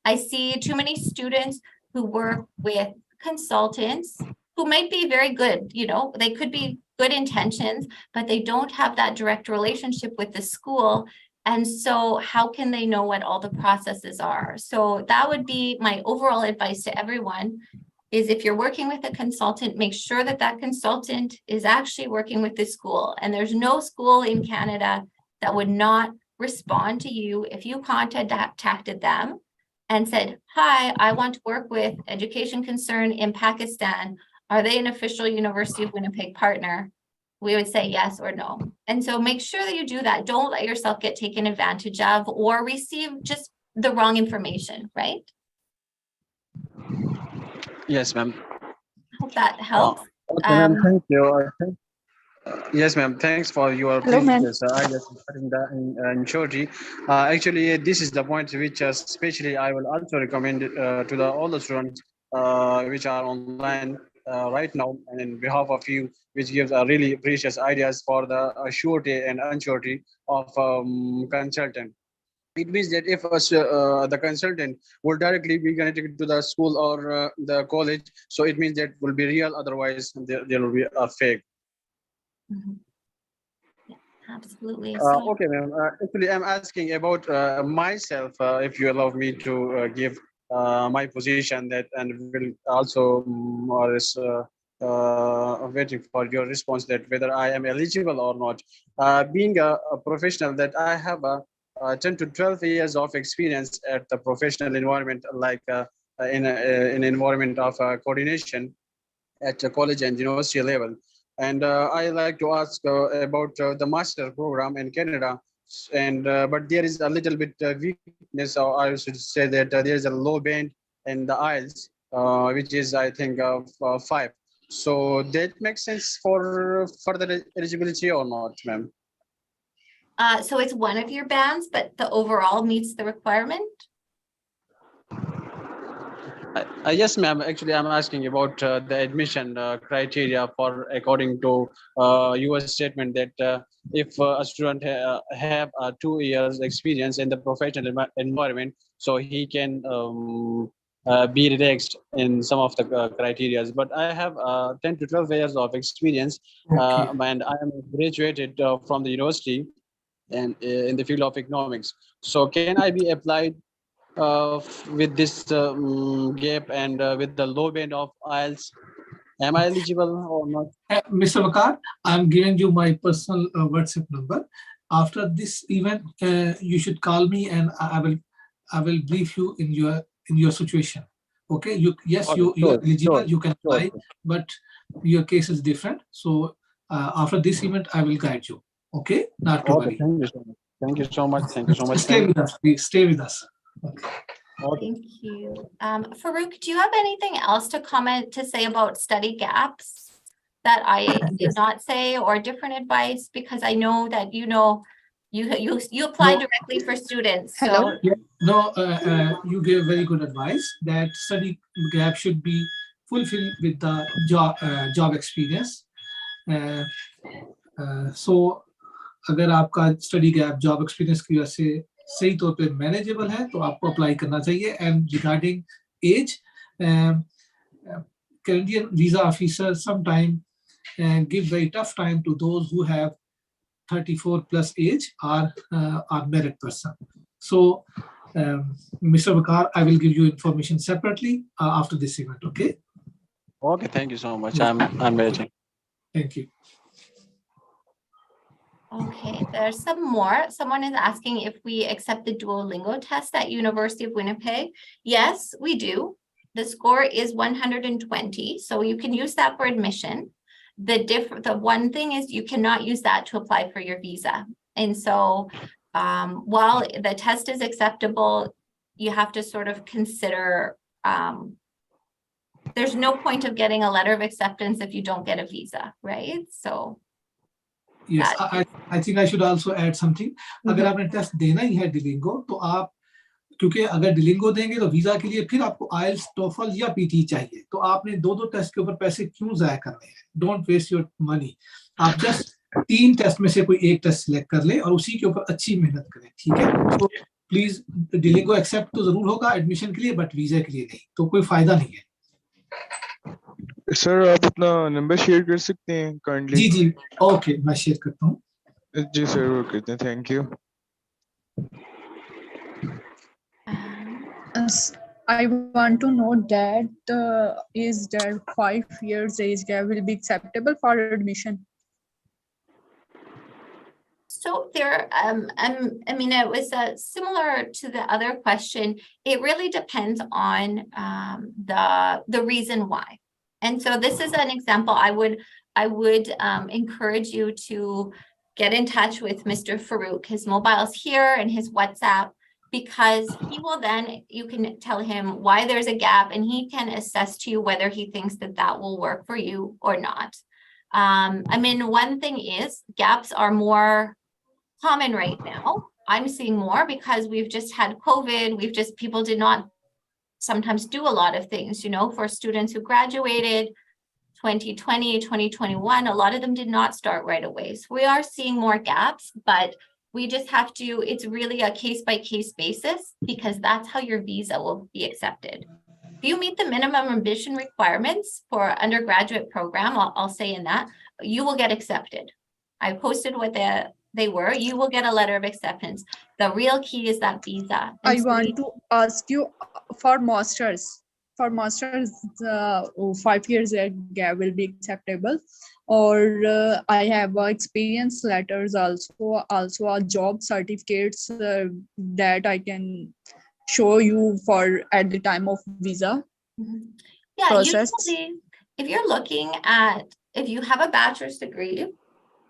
I see too many students who work with consultants who might be very good, they could be good intentions, but they don't have that direct relationship with the school. And so how can they know what all the processes are? So that would be my overall advice to everyone, is if you're working with a consultant, make sure that that consultant is actually working with the school. And there's no school in Canada that would not respond to you if you contacted them and said, hi, I want to work with Education Concern in Pakistan. Are they an official University of Winnipeg partner? We would say yes or no. And so make sure that you do that. Don't let yourself get taken advantage of or receive just the wrong information, right? Yes, ma'am. Hope that helps. Okay, ma'am, thank you. Yes, ma'am. Thanks for your previous ideas in shorty. Actually, this is the point which especially I will also recommend to all the students which are online right now, and in behalf of you, which gives really precious ideas for the surety and unsurety of consultant. It means that if the consultant will directly be connected to the school or the college, so it means that will be real, otherwise there will be a fake. Mm-hmm. Yeah, absolutely. Okay, ma'am. Actually, I'm asking about myself, if you allow me to give my position, that, and will also waiting for your response, that whether I am eligible or not. Being a professional, that I have 10 to 12 years of experience at the professional environment, like in an environment of coordination at the college and university level. And I like to ask about the master program in Canada. And but there is a little bit weakness, or I should say that there is a low band in the IELTS, which is I think 5. So that makes sense for further eligibility or not, ma'am? So it's one of your bands, but the overall meets the requirement? Yes, ma'am. Actually, I'm asking about the admission criteria for according to US statement that if a student have 2 years experience in the professional environment, so he can be relaxed in some of the criteria. But I have 10 to 12 years of experience, Okay. and I am graduated from the university and in the field of economics. So can I be applied with this gap and with the low band of IELTS? Am I eligible or not? Mr. Vakar, I'm giving you my personal WhatsApp number. After this event, you should call me and I will brief you in your situation. Okay, yes, Okay, you are eligible, sure, you can sure, apply, but your case is different. So after this event, I will guide you. Okay, not to Okay, worry. thank you so much. Thank you so much. Thank you so much. Stay with us, please. Stay with us. Okay. Okay. Thank you. Farouk, do you have anything else to comment to say about study gaps that I did not say, or different advice? Because I know that you apply No. directly for students. So Hello? Yeah, no, you gave very good advice that study gap should be fulfilled with the job experience. So अगर आपका study gap job experience की वजह से सही तौर पे manageable है तो आपको अप्लाई करना चाहिए. And regarding age, Canadian visa officers sometimes give very tough time to those who have 34 plus age or are married person. So Mr. Vakar, I will give you information separately after this event. Okay. Okay, thank you so much. I'm waiting. Thank you. okay, there's some more. Someone is asking if we accept the Duolingo test at University of Winnipeg. Yes, we do. The score is 120, so you can use that for admission. The one thing is you cannot use that to apply for your visa. And so while the test is acceptable, you have to sort of consider there's no point of getting a letter of acceptance if you don't get a visa, right? So Yes, I think I should also add something. अगर आपने test देना ही है डिलिंगो तो आप, क्योंकि अगर डिलिंगो देंगे तो वीजा के लिए फिर आपको आइल्स, टोफल या पीटी चाहिए, तो आपने दो टेस्ट के ऊपर पैसे क्यों जाया करने हैं? Don't waste your money. आप जस्ट 3 टेस्ट में से कोई एक टेस्ट सिलेक्ट कर ले और उसी के ऊपर अच्छी मेहनत करें, ठीक है? तो प्लीज डिलिंगो एक्सेप्ट तो जरूर होगा एडमिशन के लिए, बट वीजा के लिए नहीं, तो कोई फायदा नहीं है. सर आप अपना नंबर शेयर कर सकते हैं काइंडली? जी जी, ओके, मैं शेयर करता हूँ. जी सर, वो करते हैं. Thank you. I want to know that is there 5 years age gap will be acceptable for admission? So there, I mean, it was similar to the other question. It really depends on the reason why. And so this is an example. I would encourage you to get in touch with Mr. Farouk. His mobile's here and his WhatsApp, because he will then, you can tell him why there's a gap and he can assess to you whether he thinks that that will work for you or not. I mean, one thing is gaps are more common right now. I'm seeing more because we've just had COVID. People did not sometimes do a lot of things, you know, for students who graduated 2020, 2021, a lot of them did not start right away. So we are seeing more gaps, but we just have to, it's really a case-by-case basis, because that's how your visa will be accepted. If you meet the minimum ambition requirements for undergraduate program, I'll say in that, you will get accepted. I posted what they were, you will get a letter of acceptance. The real key is that visa. I want to ask you for masters. For masters, 5 years gap will be acceptable, or I have experience letters also a job certificates that I can show you for at the time of visa yeah, process. if you're looking at, if you have a bachelor's degree,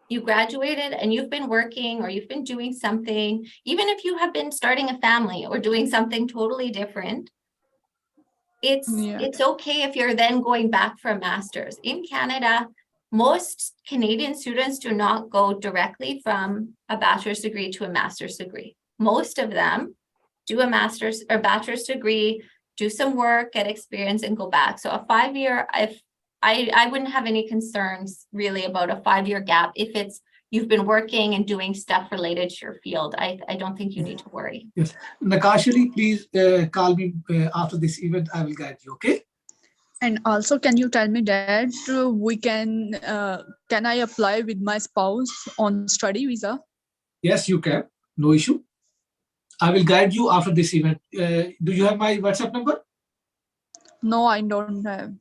you graduated and you've been working or you've been doing something, even if you have been starting a family or doing something totally different, it's okay if you're then going back for a master's. In Canada, most Canadian students do not go directly from a bachelor's degree to a master's degree. Most of them do a master's or bachelor's degree, do some work, get experience, and go back. So a 5-year, I wouldn't have any concerns really about a 5-year gap if it's you've been working and doing stuff related to your field. I don't think you need to worry. Yes. Nakashali, please call me after this event. I will guide you, okay? And also, can you tell me that we can I apply with my spouse on study visa? Yes, you can. No issue. I will guide you after this event. Do you have my WhatsApp number? No, I don't have.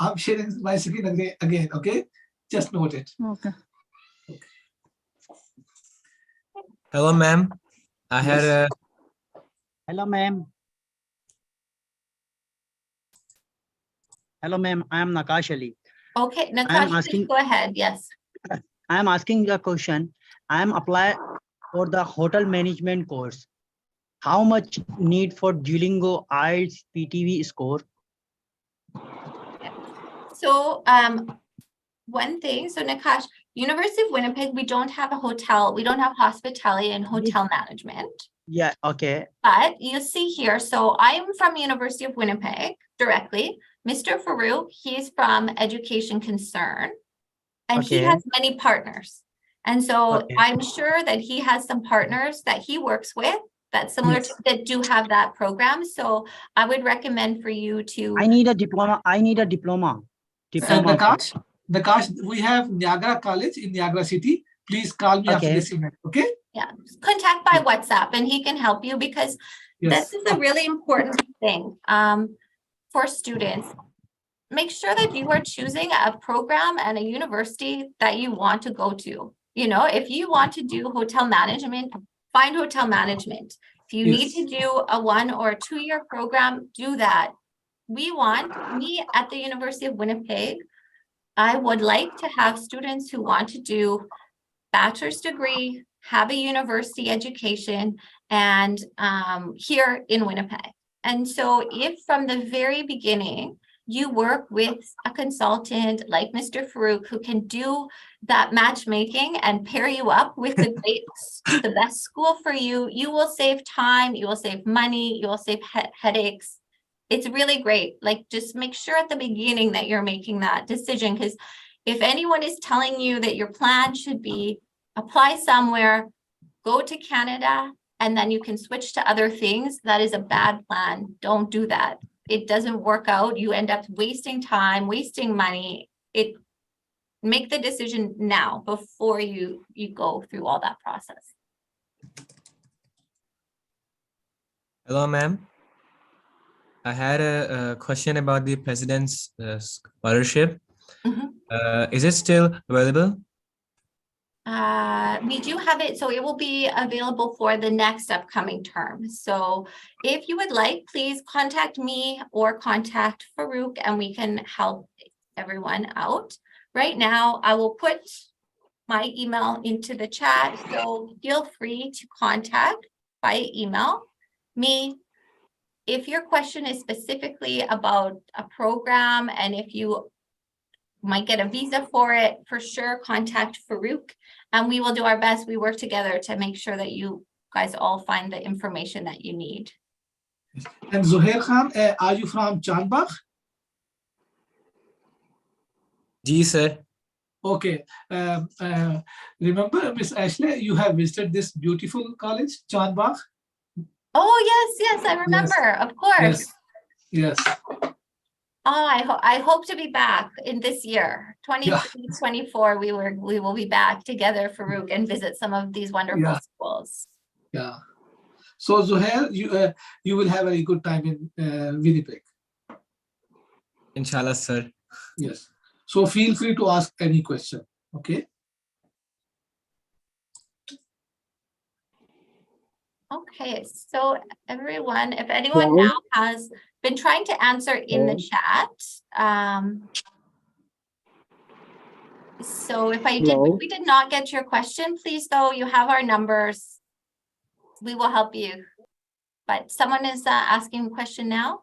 I'm sharing my screen again, okay? Just note it. Okay. Hello, ma'am. I Yes. had a Hello, ma'am. Hello, ma'am. I am Nakash Ali. Okay, Natasha, asking- go ahead. Yes. I am asking a question. I am applying for the hotel management course. How much need for Duolingo IELTS PTV score? So one thing, so Nakash, University of Winnipeg, we don't have a hotel. We don't have hospitality and hotel management. Yeah, okay. But you see here, so I'm from University of Winnipeg directly. Mr. Farouk, he's from Education Concern, and he Okay. has many partners. And so Okay. I'm sure that he has some partners that he works with that's similar Yes. to that do have that program. So I would recommend for you to. I need a diploma. I need a diploma. Diploma. Nakash, we have Niagara College in Niagara City. Please call me after Okay. this event, okay? Yeah, contact by WhatsApp and he can help you because Yes. this is a really important thing for students. Make sure that you are choosing a program and a university that you want to go to. You know, if you want to do hotel management, find hotel management. If you need Yes. to do a 1 or a 2-year program, do that. Me at the University of Winnipeg, I would like to have students who want to do bachelor's degree, have a university education, and here in Winnipeg. And so if from the very beginning, you work with a consultant like Mr. Farouk who can do that matchmaking and pair you up with the best school for you, you will save time, you will save money, you will save headaches. It's really great. Like, just make sure at the beginning that you're making that decision, because if anyone is telling you that your plan should be apply somewhere, go to Canada, and then you can switch to other things, that is a bad plan. Don't do that. It doesn't work out. You end up wasting time, wasting money. Make the decision now before you go through all that process. Hello, ma'am. I had a question about the president's scholarship. Is it still available? We do have it, so it will be available for the next upcoming term. So if you would like, please contact me or contact Farouk and we can help everyone out. Right now, I will put my email into the chat, so feel free to contact by email me. If your question is specifically about a program and if you might get a visa for it, for sure, contact Farouk and we will do our best. We work together to make sure that you guys all find the information that you need. And Zuhair Khan, are you from Chandbagh? Ji, sir. Okay. Remember, Miss Ashley, you have visited this beautiful college, Chandbagh? Oh, yes, I remember. Of course. Yes. Oh, I hope to be back in this year, 2024. We will be back together, Farouk, and visit some of these wonderful schools. Yeah. So Zuhair, you will have a good time in Winnipeg. Inshallah, sir. Yes. So feel free to ask any question. Okay. Okay, so everyone, if anyone now has been trying to answer in the chat, So if Hello. we did not get your question, please though, you have our numbers. We will help you. But someone is asking a question now.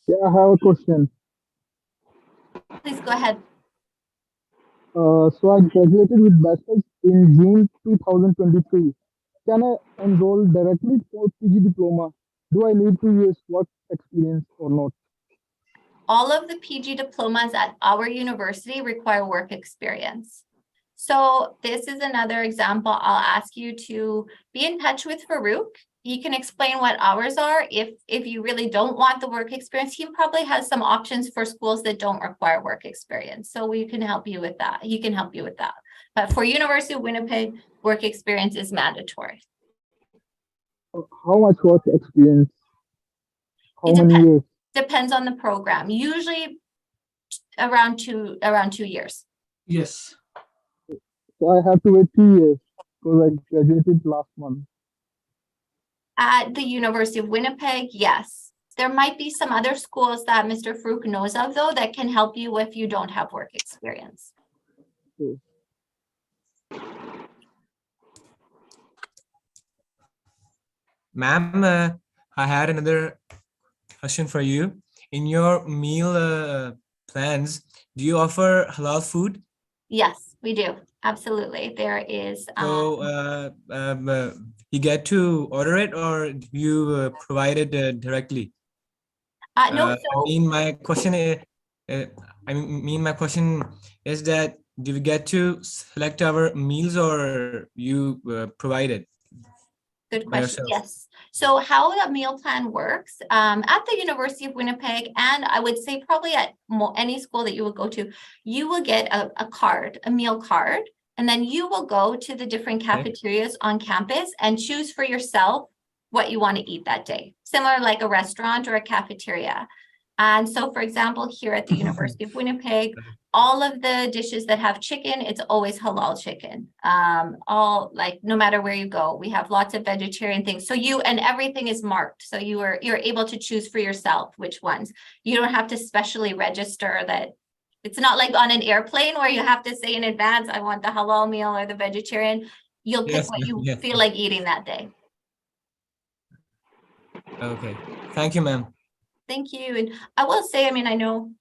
Yeah, I have a question. Please go ahead. So I graduated with bachelor's in June 2023. Can I enroll directly for PG diploma? Do I need 2 years work experience or not? All of the PG diplomas at our university require work experience. So this is another example. I'll ask you to be in touch with Farouk. He can explain what ours are. If you really don't want the work experience, he probably has some options for schools that don't require work experience. So we can help you with that. He can help you with that. But for University of Winnipeg, work experience is mandatory. How much work experience? How It many years? depends on the program. Usually around 2 years. Yes. So I have to wait 2 years because I graduated last month. At the University of Winnipeg, yes. There might be some other schools that Mr. Farouk knows of, though, that can help you if you don't have work experience. Okay. Ma'am, I had another question for you. In your meal plans, do you offer halal food? Yes, we do. Absolutely. There is. So you get to order it, or do you provide it directly? No, I mean, my question is, my question is that do we get to select our meals, or you provide it? Good by question. yourself? Yes. So how a meal plan works at the University of Winnipeg, and I would say probably at any school that you would go to, you will get a card, a meal card, and then you will go to the different cafeterias on campus and choose for yourself what you want to eat that day, similar like a restaurant or a cafeteria. And so, for example, here at the University of Winnipeg, all of the dishes that have chicken, it's always halal chicken. All like no matter where you go, we have lots of vegetarian things. So and everything is marked. So you're able to choose for yourself which ones. You don't have to specially register that. It's not like on an airplane where you have to say in advance, I want the halal meal or the vegetarian. You'll pick what you feel like eating that day. Okay. Thank you, ma'am. Thank you. And I will say, I mean, I know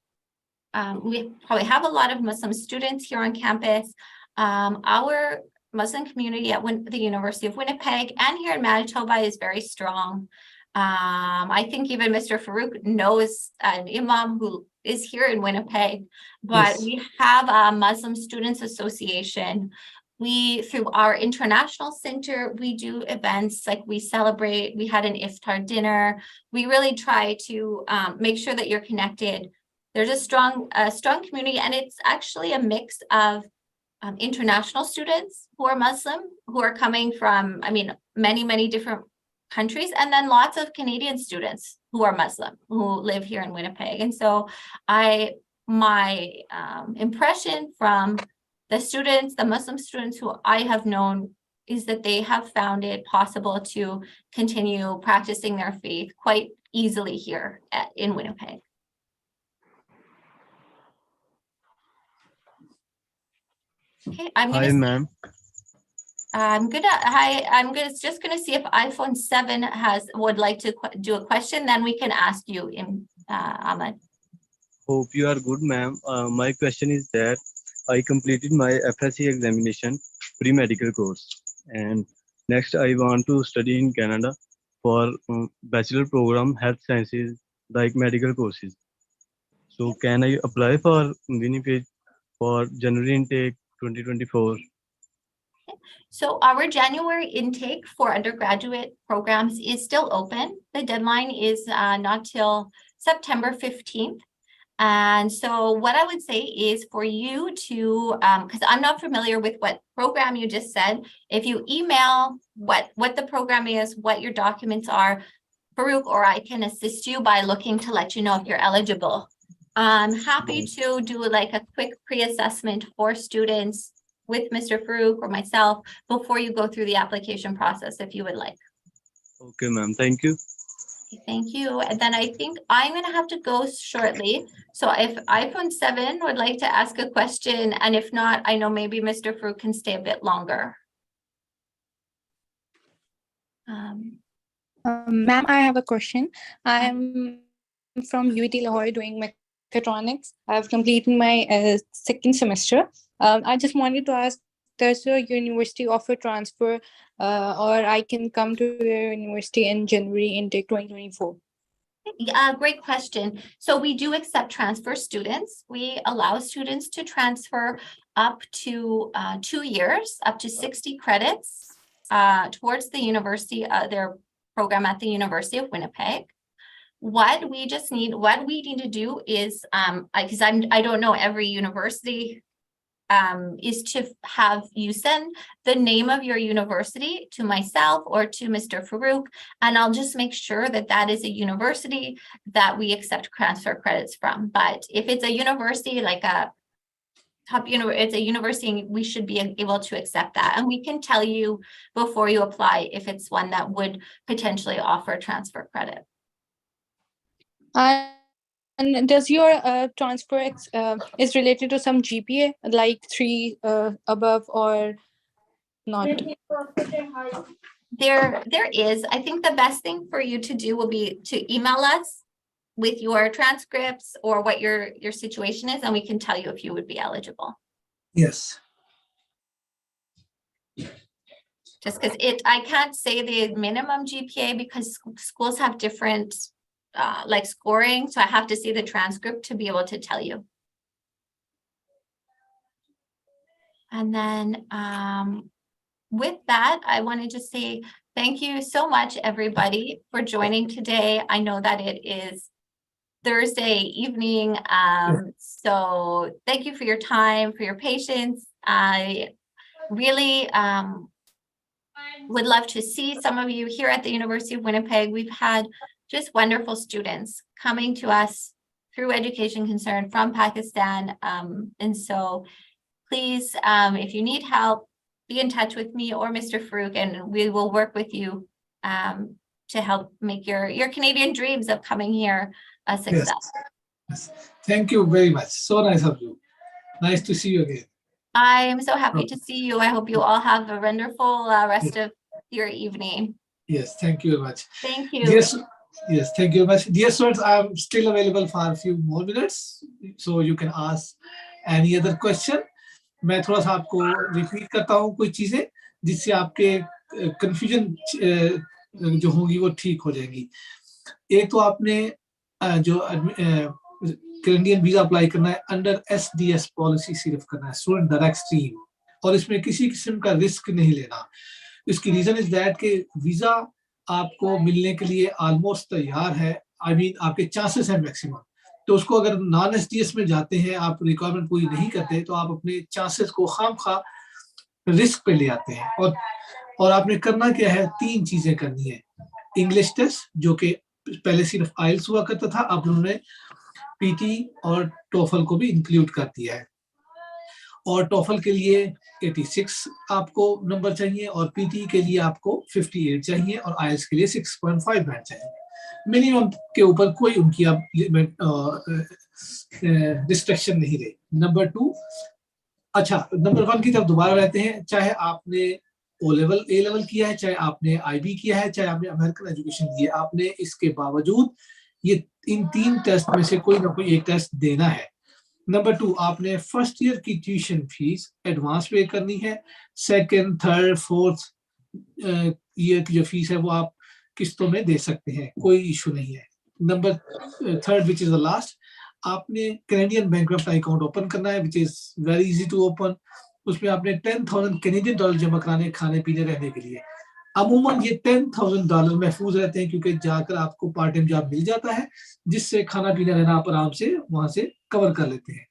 we probably have a lot of Muslim students here on campus. Our Muslim community at the University of Winnipeg and here in Manitoba is very strong. I think even Mr. Farouk knows an imam who is here in Winnipeg, but we have a Muslim Students Association. Through our international center, we do events like we celebrate, we had an iftar dinner. We really try to make sure that you're connected. There's a strong community, and it's actually a mix of international students who are Muslim, who are coming from, I mean, many different countries, and then lots of Canadian students who are Muslim, who live here in Winnipeg. And so my impression from the students, the Muslim students who I have known, is that they have found it possible to continue practicing their faith quite easily here in Winnipeg. Okay, I'm just gonna see if iPhone 7 would like to do a question, then we can ask you in Ahmed. Hope you are good, ma'am. My question is that I completed my FSC examination pre-medical course, and next I want to study in Canada for bachelor program health sciences like medical courses. So can I apply for Winnipeg for January intake 2024? So our January intake for undergraduate programs is still open. The deadline is not till September 15th. And so what I would say is for you to, because I'm not familiar with what program you just said, if you email what the program is, what your documents are, Farouk or I can assist you by looking to let you know if you're eligible. I'm happy to do like a quick pre-assessment for students with Mr. Farouk or myself before you go through the application process, if you would like. Okay, ma'am. Thank you. Thank you. And then I think I'm going to have to go shortly. So if iPhone 7 would like to ask a question, and if not, I know maybe Mr. Fruit can stay a bit longer. Ma'am, I have a question. I'm from UT Lahore doing mechatronics. I've completed my second semester. I just wanted to ask, does your university offer transfer or I can come to your university in January intake 2024? Great question. So we do accept transfer students. We allow students to transfer up to 2 years, up to 60 credits towards the university, their program at the University of Winnipeg. What we need to do is, because I don't know every university, is to have you send the name of your university to myself or to Mr. Farouk, and I'll just make sure that that is a university that we accept transfer credits from. But if it's a university like a top it's a university, we should be able to accept that, and we can tell you before you apply if it's one that would potentially offer transfer credit. And does your transfer is related to some GPA, like 3 above or not? There is. I think the best thing for you to do will be to email us with your transcripts or what your situation is, and we can tell you if you would be eligible. Yes. Just because I can't say the minimum GPA because schools have different like scoring, so I have to see the transcript to be able to tell you. And then with that, I want to just say thank you so much, everybody, for joining today. I know that it is Thursday evening, so thank you for your time, for your patience. I really would love to see some of you here at the University of Winnipeg. We've had just wonderful students coming to us through Education Concern from Pakistan. And so please, if you need help, be in touch with me or Mr. Farouk, and we will work with you to help make your Canadian dreams of coming here a success. Yes. Thank you very much. So nice of you. Nice to see you again. I am so happy to see you. I hope you all have a wonderful rest of your evening. Yes, thank you very much. Thank you. Yes, thank you very much. Dear students, I'm still available for a few more minutes, so you can ask any other question. मैं थोड़ा सा आपको repeat करता हूँ कोई चीजें जिससे आपके कंफ्यूजन जो होंगी वो ठीक हो जाएगी. एक तो आपने जो कैनेडियन वीजा अप्लाई करना है अंडर SDS पॉलिसी सिर्फ करना है, स्टूडेंट डायरेक्ट स्ट्रीम, और इसमें किसी किस्म का रिस्क नहीं लेना. इसकी रीजन इज दैट कि वीजा आपको मिलने के लिए ऑलमोस्ट तैयार है. आई मीन आपके चांसेस हैं मैक्सिमम. तो उसको अगर नॉन SDS में जाते हैं, आप रिक्वायरमेंट पूरी नहीं करते, तो आप अपने चांसेस को खामखा रिस्क पे ले आते हैं. और आपने करना क्या है, 3 चीजें करनी है. इंग्लिश टेस्ट जो कि पहले सिर्फ IELTS हुआ करता था, अब उन्होंने PT और TOEFL को भी इंक्लूड कर दिया है. और TOEFL के लिए 86 आपको नंबर चाहिए और PT के लिए आपको 58 चाहिए और IELTS के लिए 6.5 बैंड चाहिए. मिनिमम के ऊपर कोई उनकी अब रिस्ट्रिक्शन नहीं रही. नंबर 2, अच्छा नंबर 1 की तरफ दोबारा रहते हैं. चाहे आपने A लेवल किया है, चाहे आपने IB किया है, चाहे आपने अमेरिकन एजुकेशन की है, आपने इसके बावजूद ये इन 3 टेस्ट में से कोई ना कोई एक टेस्ट देना है. नंबर 2, आपने फर्स्ट ईयर की ट्यूशन फीस एडवांस पे करनी है. सेकंड, थर्ड, फोर्थ ईयर की जो फीस है वो आप किस्तों में दे सकते हैं, कोई इशू नहीं है. Number 3 which is the last, आपने कैनेडियन बैंकक्रफ्ट अकाउंट ओपन करना है, which is very easy to open. उसमें आपने $10,000 कैनेडियन डॉलर जमा कराने, खाने पीने रहने के लिए. अमूमन ये $10,000 महफूज रहते हैं क्योंकि जाकर आपको पार्ट टाइम जॉब मिल जाता है जिससे खाना पीना रहना आप आराम से वहां से कवर कर लेते हैं.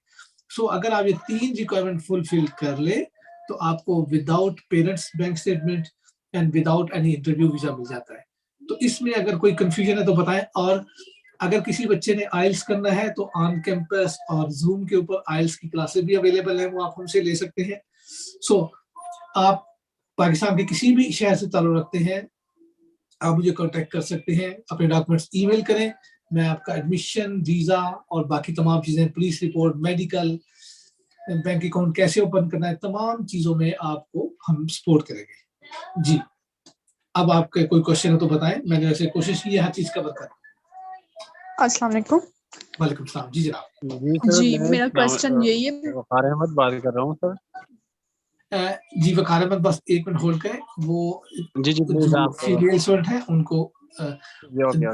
सो अगर आप ये 3 रिक्वायरमेंट फुलफिल कर ले तो आपको without parents bank statement and without any interview visa मिल जाता है. तो इसमें अगर कोई कंफ्यूजन है तो बताएं. और अगर किसी बच्चे ने IELTS करना है तो ऑन कैंपस और जूम के ऊपर IELTS की क्लासेस भी अवेलेबल है, वो आप हमसे ले सकते हैं. सो आप पाकिस्तान के किसी भी शहर से ताल्लुक रखते हैं, आप मुझे कांटेक्ट कर सकते हैं, अपने डॉक्यूमेंट्स ईमेल करें, मैं आपका एडमिशन, वीजा और बाकी तमाम चीजें, police report, medical, bank account कैसे ओपन करना है, तमाम चीजों में आपको हम सपोर्ट करेंगे जी। अब आपके कोई क्वेश्चन हो तो बताएं, मैंने वैसे कोशिश की है हर चीज कवर करने। अस्सलाम वालेकुम। वालेकुम सलाम जी जनाब। जी सर, जी मैं मेरा क्वेश्चन यही है। वकार अहमद बात कर रहा हूँ सर। जी वकार अहमद, बस 1 मिनट होल्ड करें, वो जी प्लीज जो आप फीमेल स्टूडेंट है उनको ओके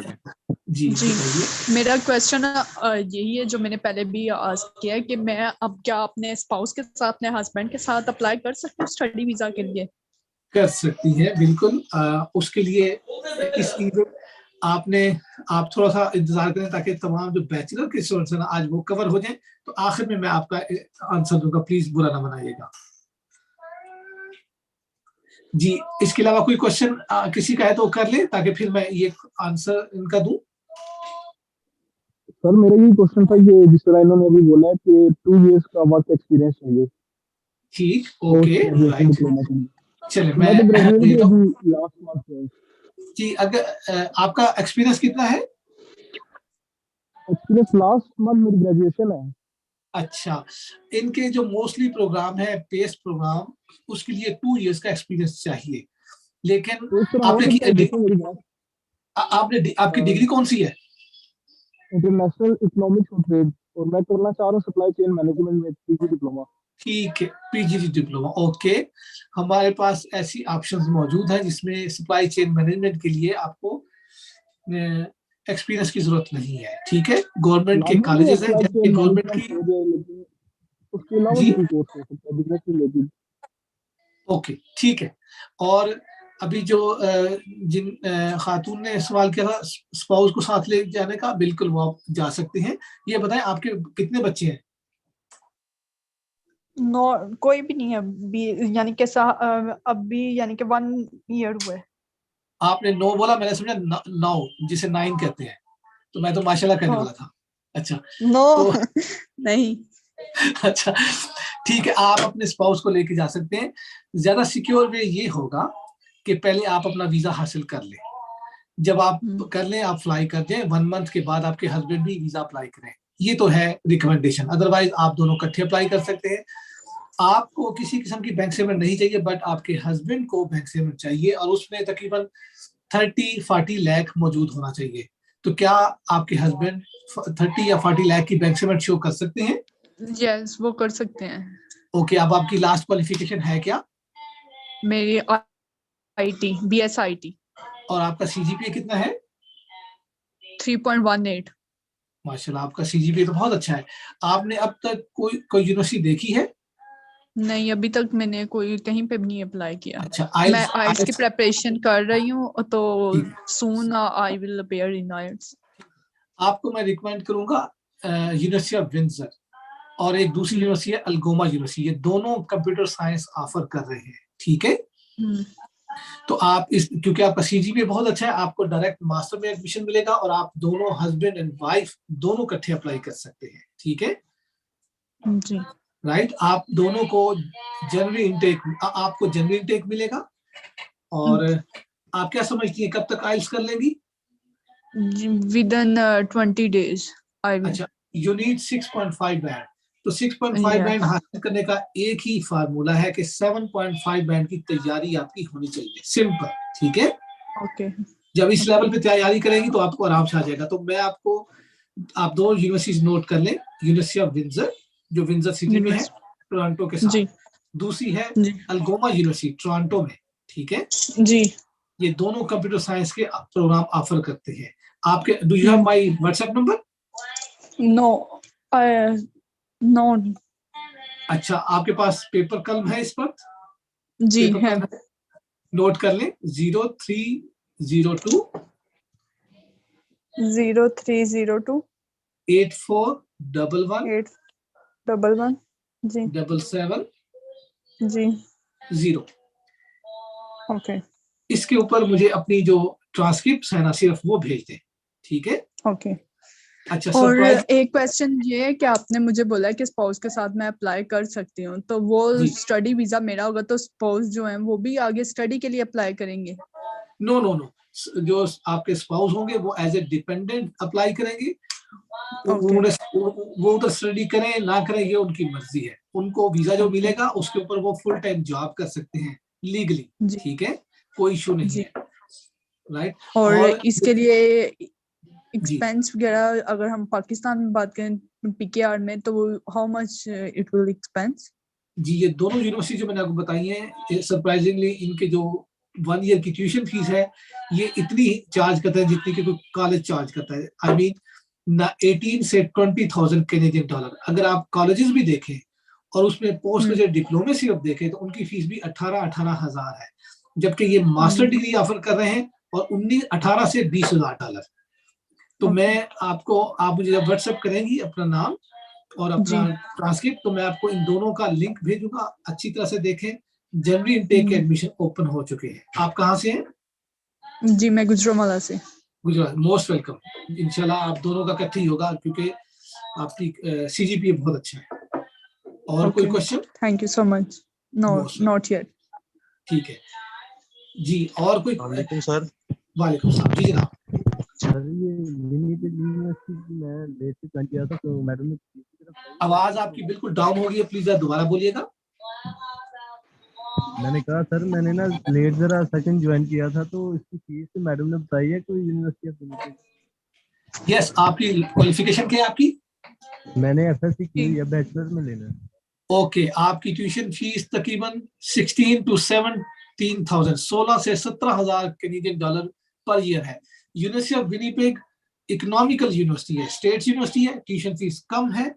जी जी बताइए। मेरा क्वेश्चन यही है जो मैंने पहले भी आस्क किया है कि मैं अब क्या अपने स्पाउस के साथ, अपने हस्बैंड के साथ अप्लाई कर सकती हूँ स्टडी वीजा के लिए? कर सकती है बिल्कुल। उसके लिए इसलिए आप थोड़ा सा इंतजार करें ताकि तमाम जो बैचलर के स्टूडेंट्स हैं ना आज वो कवर हो जाएं, तो आखिर में मैं आपका आंसर दूंगा, प्लीज बुरा ना बनाइएगा जी। इसके अलावा कोई क्वेश्चन किसी का है तो कर ले, ताकि फिर मैं ये आंसर इनका दूं। सर मेरा यही क्वेश्चन था कि जिस तरह इन्होंने अभी बोला है कि 2 years का वर्क एक्सपीरियंस चाहिए ठीक, post okay graduation right. Diploma के लिए। चलिए तो मैं तो ग्रेजुएट ये भी तो अभी लास्ट मंथ है। जी, अगर आपका एक्सपीरियंस कितना है? एक्सपीरियंस लास्ट मंथ मेरी ग्रेजुएशन है। अच्छा, इनके जो मोस्टली प्रोग्राम है पेस प्रोग्राम, उसके लिए 2 years का एक्सपीरियंस चाहिए। लेकिन तो इस तरह हो आपने सकता है, देखो मेरी बात, आपकी डिग्री कौन सी है? इंटरनेशनल इकोनॉमिक्स और ट्रेड, और मैं करना चाह रहा हूँ सप्लाई चेन मैनेजमेंट में पीजी डिप्लोमा। ठीक है, पीजी डिप्लोमा, ओके। हमारे पास ऐसी ऑप्शंस मौजूद हैं जिसमें सप्लाई चेन मैनेजमेंट के लिए आपको एक्सपीरियंस की जरूरत नहीं है, ठीक है। गवर्नमेंट के लाजमी नहीं है कॉलेजेस हैं सप्लाई जबकि चेन गवर्नमेंट मैनेजमेंट की हो जाए, लेकिन उसके अलावा जी भी कोई कोर्स हो सकता है बिजनेस रिलेटेड। ओके ठीक है। और अभी जो जिन खातून ने सवाल किया था स्पाउस को साथ ले जाने का, बिल्कुल वो आप जा सकते हैं। ये बताएं आपके कितने बच्चे हैं? नो, कोई भी नहीं है अभी, यानी कि अभी यानी कि 1 year हुआ है। आपने 9 बोला, मैंने समझा 9 जिसे 9 कहते हैं, तो मैं तो माशाल्लाह कहने वाला था। अच्छा नो तो नहीं। अच्छा ठीक है, आप अपने स्पाउस को लेके जा सकते हैं। ज्यादा सिक्योर वे ये होगा कि पहले आप अपना वीजा हासिल कर लें। जब आप कर लें, आप फ्लाई कर दें, 1 month के बाद आपके हस्बैंड भी वीजा अप्लाई करें, ये तो है रिकमेंडेशन। अदरवाइज आप दोनों इकट्ठे अप्लाई कर सकते हैं। आपको किसी किस्म की बैंक स्टेटमेंट नहीं चाहिए, बट आपके हस्बैंड को बैंक स्टेटमेंट चाहिए और उसमें तकरीबन 30-40 लाख मौजूद होना चाहिए। तो क्या आपके हस्बैंड 30 या 40 लाख की बैंक स्टेटमेंट शो कर सकते हैं? यस, वो कर सकते हैं। ओके, अब आपकी लास्ट क्वालिफिकेशन है क्या? मेरी आईटी, बीएस आईटी। और आपका सीजीपीए कितना है? 3.18। माशाल्लाह, आपका सीजीपीए तो बहुत अच्छा है। आपने अब तक कोई यूनिवर्सिटी देखी है? नहीं, अभी तक मैंने कोई कहीं पे भी नहीं अप्लाई किया। अच्छा, मैं आईएलटीएस की प्रिपरेशन कर रही हूँ, तो soon I will appear in IELTS. आपको मैं रिकमेंड करूंगा यूनिवर्सिटी ऑफ विंडसर और एक दूसरी यूनिवर्सिटी है अल्गोमा यूनिवर्सिटी, ये दोनों कंप्यूटर साइंस ऑफर कर रहे हैं, ठीक है। तो आप क्योंकि आपका सीजीपीए बहुत अच्छा है, आपको डायरेक्ट मास्टर में एडमिशन मिलेगा और आप दोनों हस्बैंड एंड वाइफ दोनों इकट्ठे अप्लाई कर सकते हैं, ठीक है जी। राइट। आप दोनों को जनवरी इनटेक, आपको जनवरी इनटेक मिलेगा। और आप क्या समझती हैं कब तक आइल्स कर लेंगी? Within 20 days I will। अच्छा, यू नीड 6.5 बैंड। तो 6.5 बैंड हासिल करने का एक ही फार्मूला है कि 7.5 बैंड की तैयारी आपकी होनी चाहिए, सिंपल, ठीक है। ओके। जब इस लेवल पे तैयारी करेंगी तो आपको आराम से आ जाएगा। तो मैं आपको, आप दो यूनिवर्सिटीज नोट कर लें, यूनिवर्सिटी ऑफ विंडसर जो विंडसर सिटी में है टोरंटो के साथ, दूसरी है अल्गोमा यूनिवर्सिटी टोरंटो में, ठीक है जी। ये दोनों कंप्यूटर साइंस के प्रोग्राम ऑफर करते हैं। आपके do you have my WhatsApp number? No no. अच्छा, आपके पास पेपर कलम है इस पर? जी है। नोट कर लें 0302 0302 8411 811 जी 77 जी 0। ओके। इसके ऊपर मुझे अपनी जो ट्रांसक्रिप्ट है ना सिर्फ वो भेज दें, ठीक है। ओके। अच्छा, और एक क्वेश्चन ये है कि आपने मुझे बोला कि स्पाउस के साथ मैं अप्लाई कर सकती हूँ, तो वो स्टडी वीजा मेरा होगा, तो स्पाउस जो है वो भी आगे स्टडी के लिए अप्लाई करेंगे? नो नो नो, जो आपके स्पाउस होंगे वो एज ए डिपेंडेंट अप्लाई करेंगे। वो उधर स्टडी करें ना करें ये उनकी मर्जी है। उनको वीजा जो मिलेगा उसके ऊपर वो फुल टाइम जॉब कर सकते हैं लीगली, ठीक है, कोई इशू नहीं है, राइट। और इसके लिए एक्सपेंस वगैरह अगर हम पाकिस्तान में बात करें पीकेआर में, तो how much it will expense? जी, ये दोनों यूनिवर्सिटी जो मैंने आपको बताई है, सरप्राइजिंगली इनके जो 1 ईयर की ट्यूशन फीस है ये इतनी चार्ज करता है जितनी कि कोई कॉलेज चार्ज करता है। आई मीन ना 18 से 20,000 कैनेडियन डॉलर। अगर आप कॉलेजेस भी देखें और उसमें पोस्ट ग्रेजुएट डिप्लोमेसी अब देखें तो उनकी फीस भी 18,000 है, जबकि ये मास्टर डिग्री ऑफर कर रहे हैं और 18 से 20,000 डॉलर। तो मैं आपको, आप मुझे जब व्हाट्सएप करेंगी अपना नाम और अपना ट्रांसक्रिप्ट, तो मैं आपको इन दोनों का लिंक भेजूंगा। अच्छी तरह से देखें। जनवरी इनटेक के एडमिशन ओपन हो चुके हैं। आप कहाँ से हैं? जी, मैं गुजरावाला से। Gujarat, most welcome. इंशाल्लाह आप दोनों का इकट्ठा ही होगा क्योंकि आपकी सीजीपीए बहुत अच्छा है। और कोई question? Thank you so much. No, not yet. ठीक है जी। और कोई? वालेकुम सर। वालेकुम सलाम जी जनाब। सर ये विनिपेग यूनिवर्सिटी में लेट से ज्वाइन किया था तो मैडम ने आवाज आपकी बिल्कुल डाउन हो गई है, प्लीज दोबारा बोलिएगा। मैंने कहा सर मैंने ना लेट जरा सेकंड ज्वाइन किया था तो इसकी फीस मैडम ने बताई है कोई यूनिवर्सिटी ऑफ विनिपेग? यस, आपकी क्वालिफिकेशन क्या है आपकी? मैंने एफएससी की है, बैचलर में लेना है। ओके, आपकी ट्यूशन फीस तकरीबन 16 to 17,000, 16 से 17,000 कैनेडियन डॉलर पर ईयर है। University of Winnipeg economical university है, स्टेट यूनिवर्सिटी है, ट्यूशन फीस कम है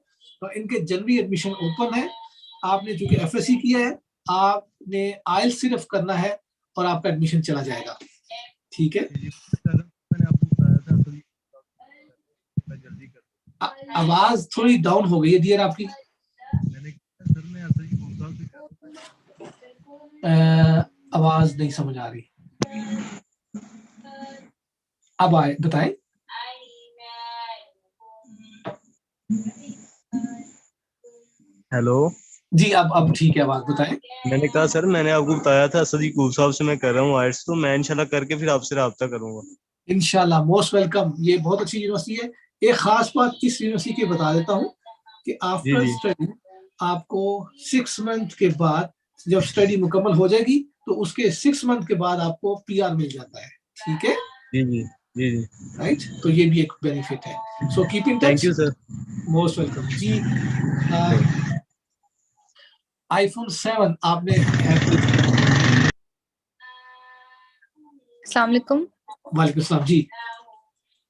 और इनके जनवरी एडमिशन ओपन है। आपने चूंकि एफएससी किया है, आपने आइएलटीएस सिर्फ करना है और आपका एडमिशन चला जाएगा, ठीक है। आवाज थोड़ी डाउन हो गई है डियर आपकी। आवाज नहीं समझ आ रही, अब आए बताएं। हेलो जी, अब ठीक है, आवाज बताएं। मैंने कहा सर मैंने आपको बताया था असद यकूब साहब से मैं कर रहा हूँ आइएलटीएस, तो मैं इंशाल्लाह करके फिर आपसे रब्ता करूंगा। इंशाल्लाह, मोस्ट वेलकम। ये बहुत अच्छी यूनिवर्सिटी है। एक खास बात इस यूनिवर्सिटी की बता देता हूँ कि आफ्टर स्टडी आपको 6 मंथ के बाद जब स्टडी मुकम्मल हो जाएगी तो उसके 6 मंथ के बाद आपको पीआर मिल जाता है, ठीक है। जी जी जी जी, राइट। तो ये भी एक बेनिफिट है। So keep in touch. Thank you sir, most welcome जी। आईफोन 7 आपने अस्सलाम वालेकुम। वालेकुम सलाम जी।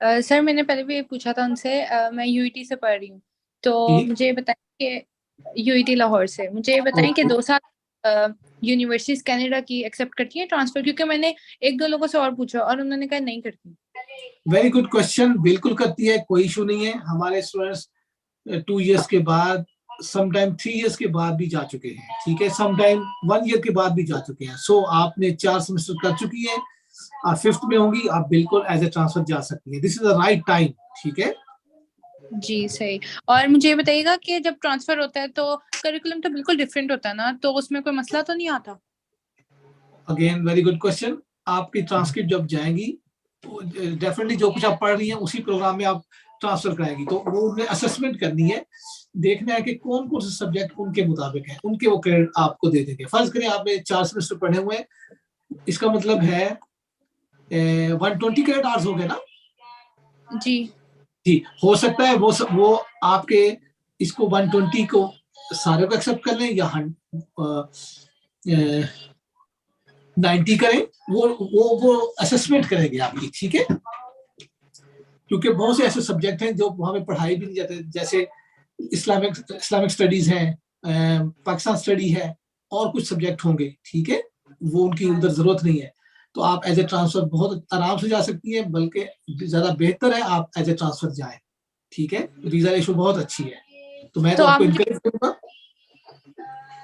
सर मैंने पहले भी पूछा था उनसे, मैं यूईटी से पढ़ रही हूँ, तो मुझे बताएं कि यूईटी लाहौर से, मुझे बताएं कि 2 साल यूनिवर्सिटीज कनाडा की एक्सेप्ट करती हैं ट्रांसफर, क्योंकि मैंने 1-2 लोगों से और पूछा और उन्होंने कहा नहीं करती। Very good question. बिल्कुल करती है, कोई इशू नहीं है। हमारे स्टूडेंट्स 2 इयर्स के बाद, समटाइम 3 इयर्स के बाद भी जा चुके हैं, ठीक है, समटाइम 1 ईयर के बाद भी जा चुके हैं। सो आपने 4 सेमेस्टर कर चुकी है, आप 5th में होंगी, आप बिल्कुल एज ए ट्रांसफर जा सकती है। This is the right time, ठीक है जी सही। और मुझे ये बताइएगा कि जब ट्रांसफर होता है तो करिकुलम तो बिल्कुल डिफरेंट होता है ना, तो उसमें कोई मसला तो नहीं आता? Again very good question. आपकी ट्रांसक्रिप्ट जब जाएंगी तो डेफिनेटली जो कुछ आप पढ़ रही हैं उसी प्रोग्राम में आप ट्रांसफर कराएंगी, तो वो उन्हें असेसमेंट करनी है, देखना है कि कौन कौन से सब्जेक्ट उनके मुताबिक है, उनके वो क्रेडिट आपको दे देंगे। फर्ज करें आपने 4 सेमेस्टर पढ़े हुए हैं, इसका मतलब है 120 क्रेडिट आवर्स हो गए ना जी जी। हो सकता है वो आपके इसको 120 को सारे को एक्सेप्ट कर लें या 90 करें, वो असेसमेंट करेंगे आपकी, ठीक है। क्योंकि बहुत से ऐसे सब्जेक्ट हैं जो वहां पे पढ़ाई भी नहीं जाते, जैसे इस्लामिक स्टडीज है, पाकिस्तान स्टडी है, और कुछ सब्जेक्ट होंगे, ठीक है, वो उनकी उधर जरूरत नहीं है। तो आप एज ए ट्रांसफर बहुत आराम से जा सकती है, बल्कि ज्यादा बेहतर है आप एज ए ट्रांसफर जाएं, ठीक है। वीजा रेशो बहुत अच्छी है, तो मैं तो आपको इनकरेज करूंगा।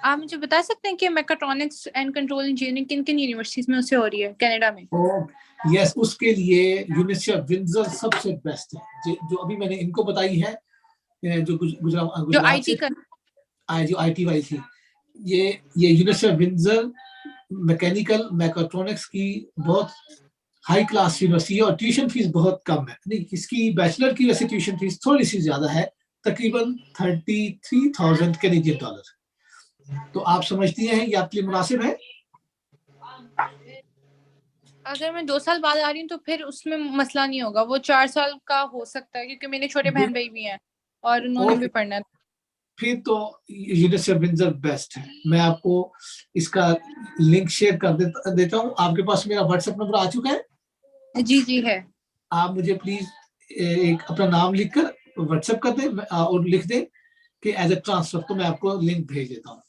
आप मुझे बता सकते हैं कि मैकाट्रॉनिक्स एंड कंट्रोल इंजीनियरिंग किन किन यूनिवर्सिटीज में उससे हो रही है कनाडा में? यस, उसके लिए यूनिवर्सिटी ऑफ विंडसर सबसे बेस्ट है, जो अभी मैंने इनको बताई है, जो गुजरात से जो आईटी वाली थी। ये university of Windsor mechanical mechatronics की बहुत हाई क्लास यूनिवर्सिटी है और ट्यूशन फीस बहुत कम है। नहीं, इसकी बैचलर की वैसे ट्यूशन फीस थोड़ी सी ज्यादा है, तकरीबन 33,000 कैनेडियन डॉलर। तो आप समझती हैं ये आपके लिए मुनासिब है? अगर मैं 2 साल बाद आ रही हूँ तो फिर उसमें मसला नहीं होगा, वो 4 साल का हो सकता है क्योंकि मेरे छोटे बहन भाई भी हैं और उन्होंने भी पढ़ना है। फिर तो यूनिवर्सिटी ऑफ विंडसर बेस्ट है। मैं आपको इसका लिंक शेयर कर देता हूँ। आपके पास मेरा व्हाट्सएप नंबर आ चुका है? जी जी है। आप मुझे प्लीज एक अपना नाम लिखकर व्हाट्सएप कर दें और लिख दें कि एज ए ट्रांसफर, तो मैं आपको लिंक भेज देता हूँ।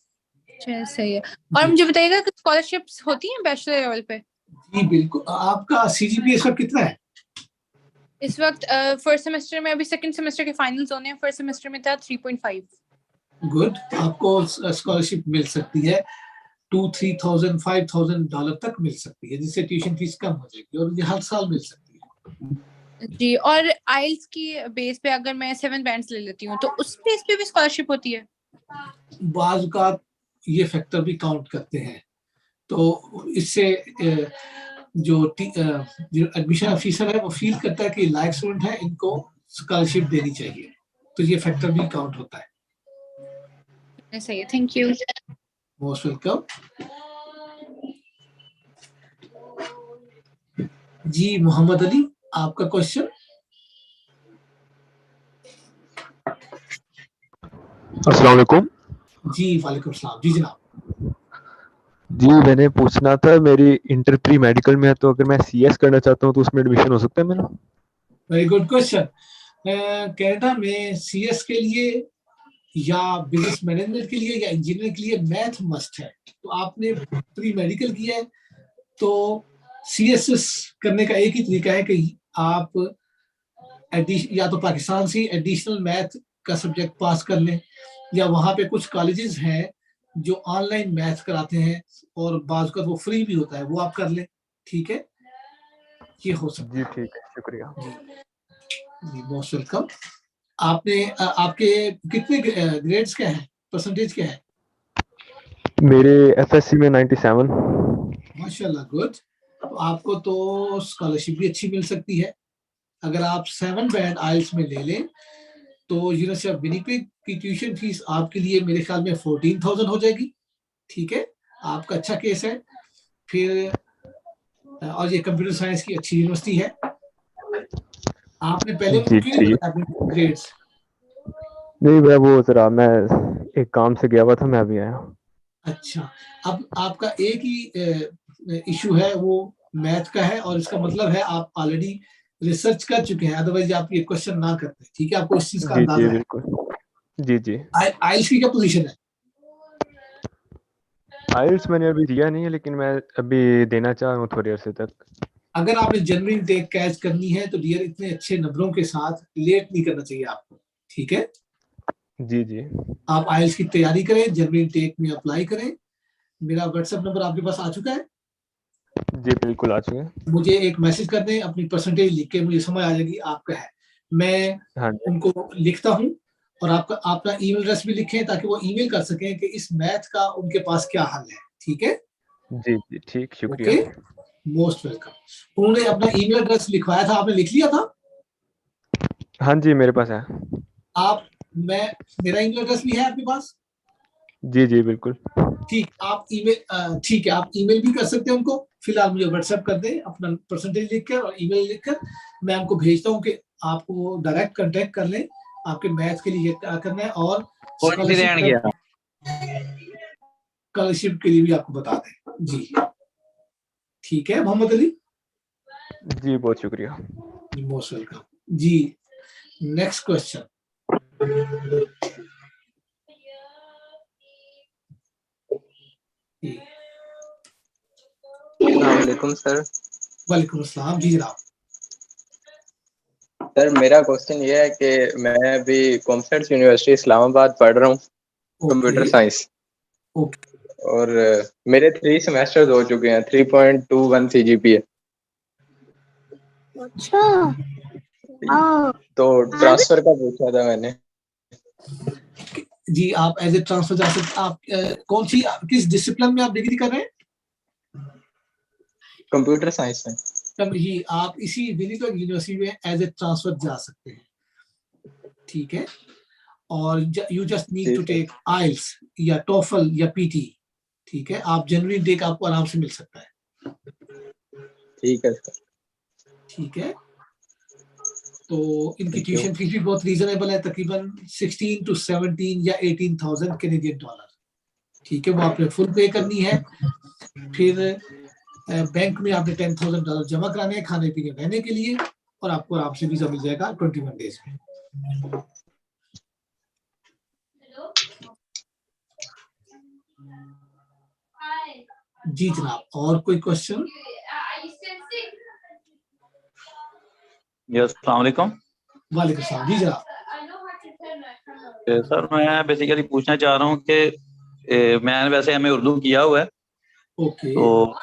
अच्छा, सही है। और मुझे बताइएगा कि स्कॉलरशिप्स होती हैं बैचलर लेवल पे? जी बिल्कुल। आपका सीजीपीए इस वक्त कितना है? इस वक्त फर्स्ट सेमेस्टर में, अभी सेकंड सेमेस्टर के फाइनल्स होने हैं, फर्स्ट सेमेस्टर में था 3.5। गुड। आपको स्कॉलरशिप मिल सकती है 2-3,000 $5,000 तक मिल सकती है, जिससे ट्यूशन फीस कम हो जाएगी और ये हर साल मिल सकती है। जी, और आइल्स की बेस पे अगर मैं 7 बैंड्स ले लेती हूँ तो उस बेस पे भी स्कॉलरशिप होती है? बाज़ औक़ात ये फैक्टर भी काउंट करते हैं, तो इससे जो एडमिशन ऑफिसर है वो फील करता है कि लायक स्टूडेंट है, इनको स्कॉलरशिप देनी चाहिए, तो ये फैक्टर भी काउंट होता है। सही है, थैंक यू। Most welcome. जी मोहम्मद अली, आपका क्वेश्चन। अस्सलाम वालेकुम। जी वालेकुम सलाम। जी जनाब। जी मैंने पूछना था, मेरी इंटर प्री मेडिकल में है, तो अगर मैं सीएस करना चाहता हूँ तो उसमें एडमिशन हो सकता है मेरा? Very good question. कनाडा में सीएस के लिए या बिजनेस मैनेजमेंट के लिए या इंजीनियरिंग के लिए मैथ मस्ट है। तो आपने प्री मेडिकल किया है तो सीएसएस करने का एक ही तरीका है कि आप या तो पाकिस्तान से एडिशनल मैथ का सब्जेक्ट पास कर लें, या वहाँ पे कुछ कॉलेजेस हैं जो ऑनलाइन मैथ कराते हैं और बाज़ का वो फ्री भी होता है, वो आप कर लें। ठीक है, ये हो सकता जी ठीक है, शुक्रिया। जी मोस्ट वेलकम। आपने आपके कितने ग्रेड्स क्या है, परसेंटेज क्या है? मेरे एफएससी में 97। माशाल्लाह, गुड। तो आपको तो स्कॉलरशिप भी अच्छी मिल सकती है। अगर आप 7 बैंड आइल्स में ले लें तो यूनिवर्सिटी ऑफ विनिपेग की ट्यूशन फीस आपके लिए मेरे ख्याल में 14,000 हो जाएगी। ठीक है, आपका अच्छा केस है। फिर और ये कंप्यूटर साइंस की अच्छी यूनिवर्सिटी है। आपने पहले जी क्यों नहीं बताया अपने ग्रेड्स? नहीं मैं एक काम से गया हुआ था, मैं अभी आया। अच्छा, अब आपका एक ही इशू है, वो मैथ का है, और इसका मतलब है आप ऑलरेडी रिसर्च कर चुके हैं, अदरवाइज आप ये क्वेश्चन ना करते। ठीक है, आपको इस चीज का जी अंदाजा है। बिल्कुल। जी जी। आइल्स की क्या पोजीशन है? आइल्स मैंने अभी दिया नहीं है, लेकिन मैं अभी देना चाह रहा हूँ थोड़ी अर्से तक। अगर आपने जनरल इनटेक कैच करनी है तो डियर इतने अच्छे नंबरों के साथ लेट नहीं करना चाहिए आपको। ठीक है, जी जी। आप आइल्स की तैयारी करें, जनरल इनटेक में अप्लाई करें। मेरा व्हाट्सएप नंबर आपके पास आ चुका है? जी बिल्कुल आ चुके हैं। मुझे एक मैसेज कर दें, अपनी परसेंटेज लिख के, मुझे समझ आ जाएगी आपका है। मैं हाँ जी। उनको लिखता हूँ और आपका अपना ईमेल एड्रेस भी लिखें ताकि वो ईमेल कर सकें कि इस मैथ का उनके पास क्या हल है। ठीक है, जी जी ठीक, शुक्रिया। Okay, most welcome. उन्होंने अपना ईमेल एड्रेस लिखवाया था, आपने लिख लिया था? हाँ जी मेरे पास है। मेरा ईमेल एड्रेस भी है आपके पास? जी जी बिल्कुल। ठीक, आप ईमेल, ठीक है, आप ईमेल भी कर सकते हैं उनको। फिलहाल मुझे व्हाट्सएप कर दें अपना परसेंटेज लिखकर और ईमेल लिखकर, मैं उनको भेजता हूँ कि आपको डायरेक्ट कांटेक्ट कर लें, आपके मैथ के लिए क्या करना है, और स्कॉलरशिप के लिए भी आपको बता दें। जी ठीक है मोहम्मद अली। जी बहुत शुक्रिया। Most welcome. जी नेक्स्ट क्वेश्चन। वालेकुम सर। वालेकुम अस्सलाम। जी जनाब। सर मेरा क्वेश्चन ये है कि मैं अभी कॉमर्स यूनिवर्सिटी इस्लामाबाद पढ़ रहा हूँ, कंप्यूटर साइंस। और मेरे 3 सेमेस्टर्स हो चुके हैं, 3.21 सीजीपीए। अच्छा, तो ट्रांसफर का पूछा था मैंने। जी आप एज ए ट्रांसफर जा सकते। आप कौन सी, किस डिसिप्लिन में आप डिग्री कर रहे हैं? कंप्यूटर साइंस में। तब ही आप इसी विनिपेग यूनिवर्सिटी में एज ए ट्रांसफर जा सकते हैं, ठीक है। और you just need to take IELTS या टोफल या पीटी, ठीक है। आप जनवरी डेक आपको आराम से मिल सकता है, ठीक है सर। ठीक है। तो इनकी ट्यूशन फीस भी बहुत रीजनेबल है, तकरीबन 16 to 17 या 18,000 कैनेडियन डॉलर, ठीक है। वो आपने फुल पे करनी है। फिर बैंक में आपने $10,000 जमा कराने हैं खाने पीने रहने के लिए, और आपको आराम से वीजा मिल जाएगा 21 डेज में। जी जनाब, और कोई क्वेश्चन? अस्सलाम वालेकुम। वालेकुम सलाम। जी जनाब। सर मैं बेसिकली पूछना चाह रहा हूँ कि मैंने वैसे एमए उर्दू किया हुआ है, ओके। तो